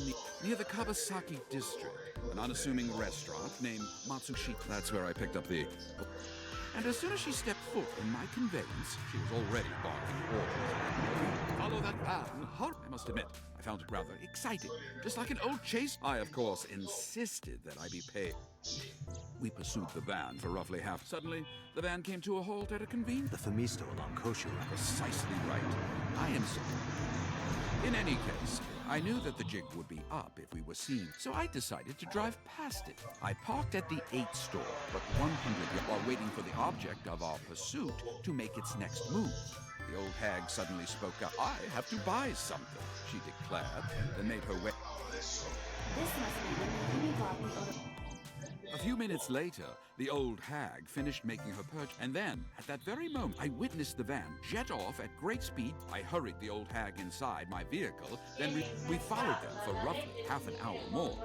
near the Kawasaki district, an unassuming restaurant named Matsushi. That's where I picked up the... And as soon as she stepped foot in my conveyance, she was already barking orders. Follow that van, hurry! I must admit, I found it rather exciting. Just like an old chase, I, of course, insisted that I be paid. We pursued the van for roughly half. Suddenly, the van came to a halt at a convenience. The Femisto along Koshu. Precisely right. I am so... In any case, I knew that the jig would be up if we were seen, so I decided to drive past it. I parked at the 8 store, but 100 while waiting for the object of our pursuit to make its next move. The old hag suddenly spoke up. I have to buy something, she declared, then made her way. This must be when Amy bought the A few minutes later, the old hag finished making her purchase, and then, at that very moment, I witnessed the van jet off at great speed. I hurried the old hag inside my vehicle, then we followed them for roughly half an hour more.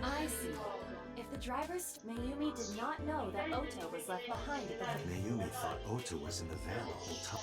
I see. If the driver's Mayumi did not know that Oto was left behind at the... Mayumi thought Oto was in the van the whole time.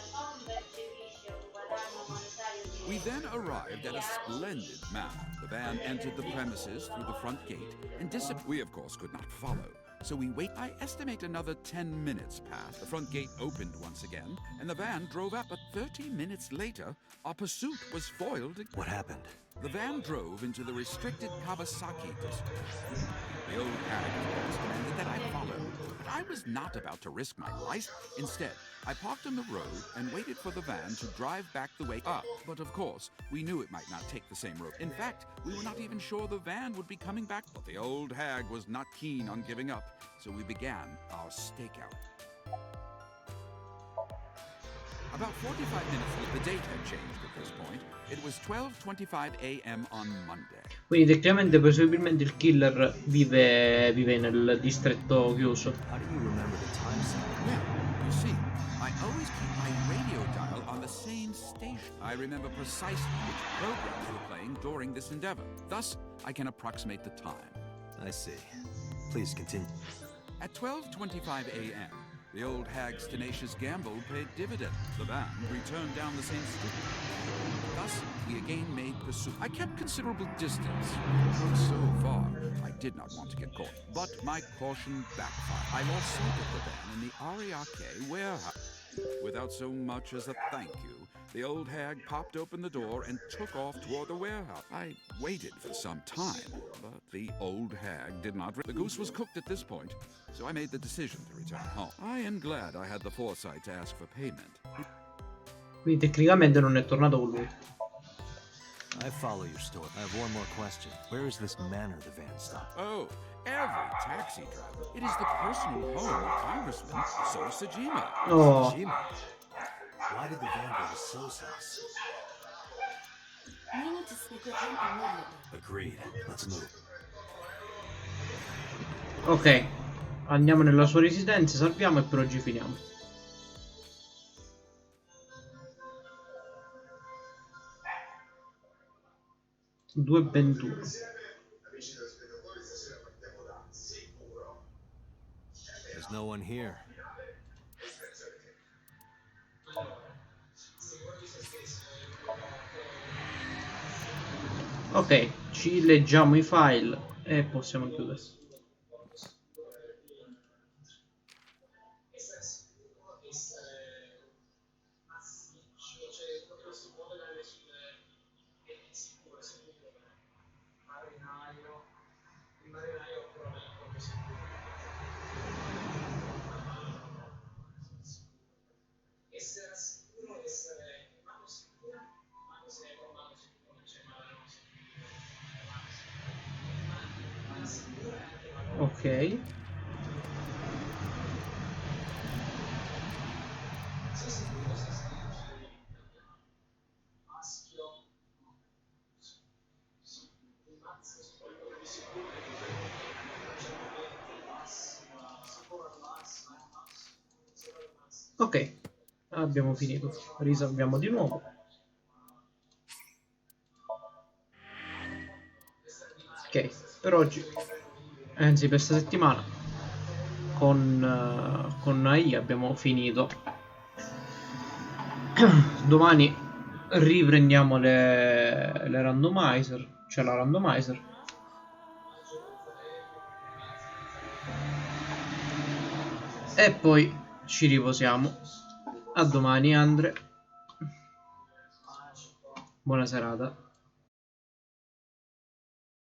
We then arrived at a splendid manor. The van entered the premises through the front gate and disappeared. We, of course, could not follow. So we wait. I estimate another 10 minutes passed. The front gate opened once again, and the van drove up. But 30 minutes later, our pursuit was foiled. What happened? The van drove into the restricted Kawasaki district. The old hag, of course, demanded that I follow. But I was not about to risk my life. Instead, I parked on the road and waited for the van to drive back the way up. But of course, we knew it might not take the same road. In fact, we were not even sure the van would be coming back. But the old hag was not keen on giving up, so we began our stakeout. About 45 minutes later, the date had changed at this point. It was 12:25 a.m. on Monday. Quindi tecnicamente presumibilmente il killer vive nel distretto chiuso. How do you remember the time zone? Well, you see, I always keep my radio dial on the same station. I remember precisely which programs were playing during this endeavor. Thus, I can approximate the time. I see. Please continue. At 12:25 a.m., the old hag's tenacious gamble paid dividends. The van returned down the same street. Thus, we again made pursuit. I kept considerable distance. But so far, I did not want to get caught. But my caution backfired. I lost sight of the van in the Ariake warehouse. Without so much as a thank you, the old hag popped open the door and took off toward the warehouse. I waited for some time, but the old hag did not... The goose was cooked at this point, so I made the decision to return home. I am glad I had the foresight to ask for payment. Quindi tecnicamente non è tornato con lui. I follow your story. I have one more question. Where is this manor the van stopped? Oh, every taxi driver. It is the personal home of Congressman Sojima. Oh. Why did the van go to So's house? We need to speak with him immediately. Agreed. Let's move. Ok, andiamo nella sua residenza, salviamo e per oggi finiamo. Due 21. There's no one here. Ok, ci leggiamo i file e possiamo chiudere. Ok. Ok, abbiamo finito. Risalviamo di nuovo. Ok, per oggi, anzi per questa settimana, con AI abbiamo finito. Domani riprendiamo le randomizer, cioè la randomizer. E poi ci riposiamo. A domani, Andre. Buona serata.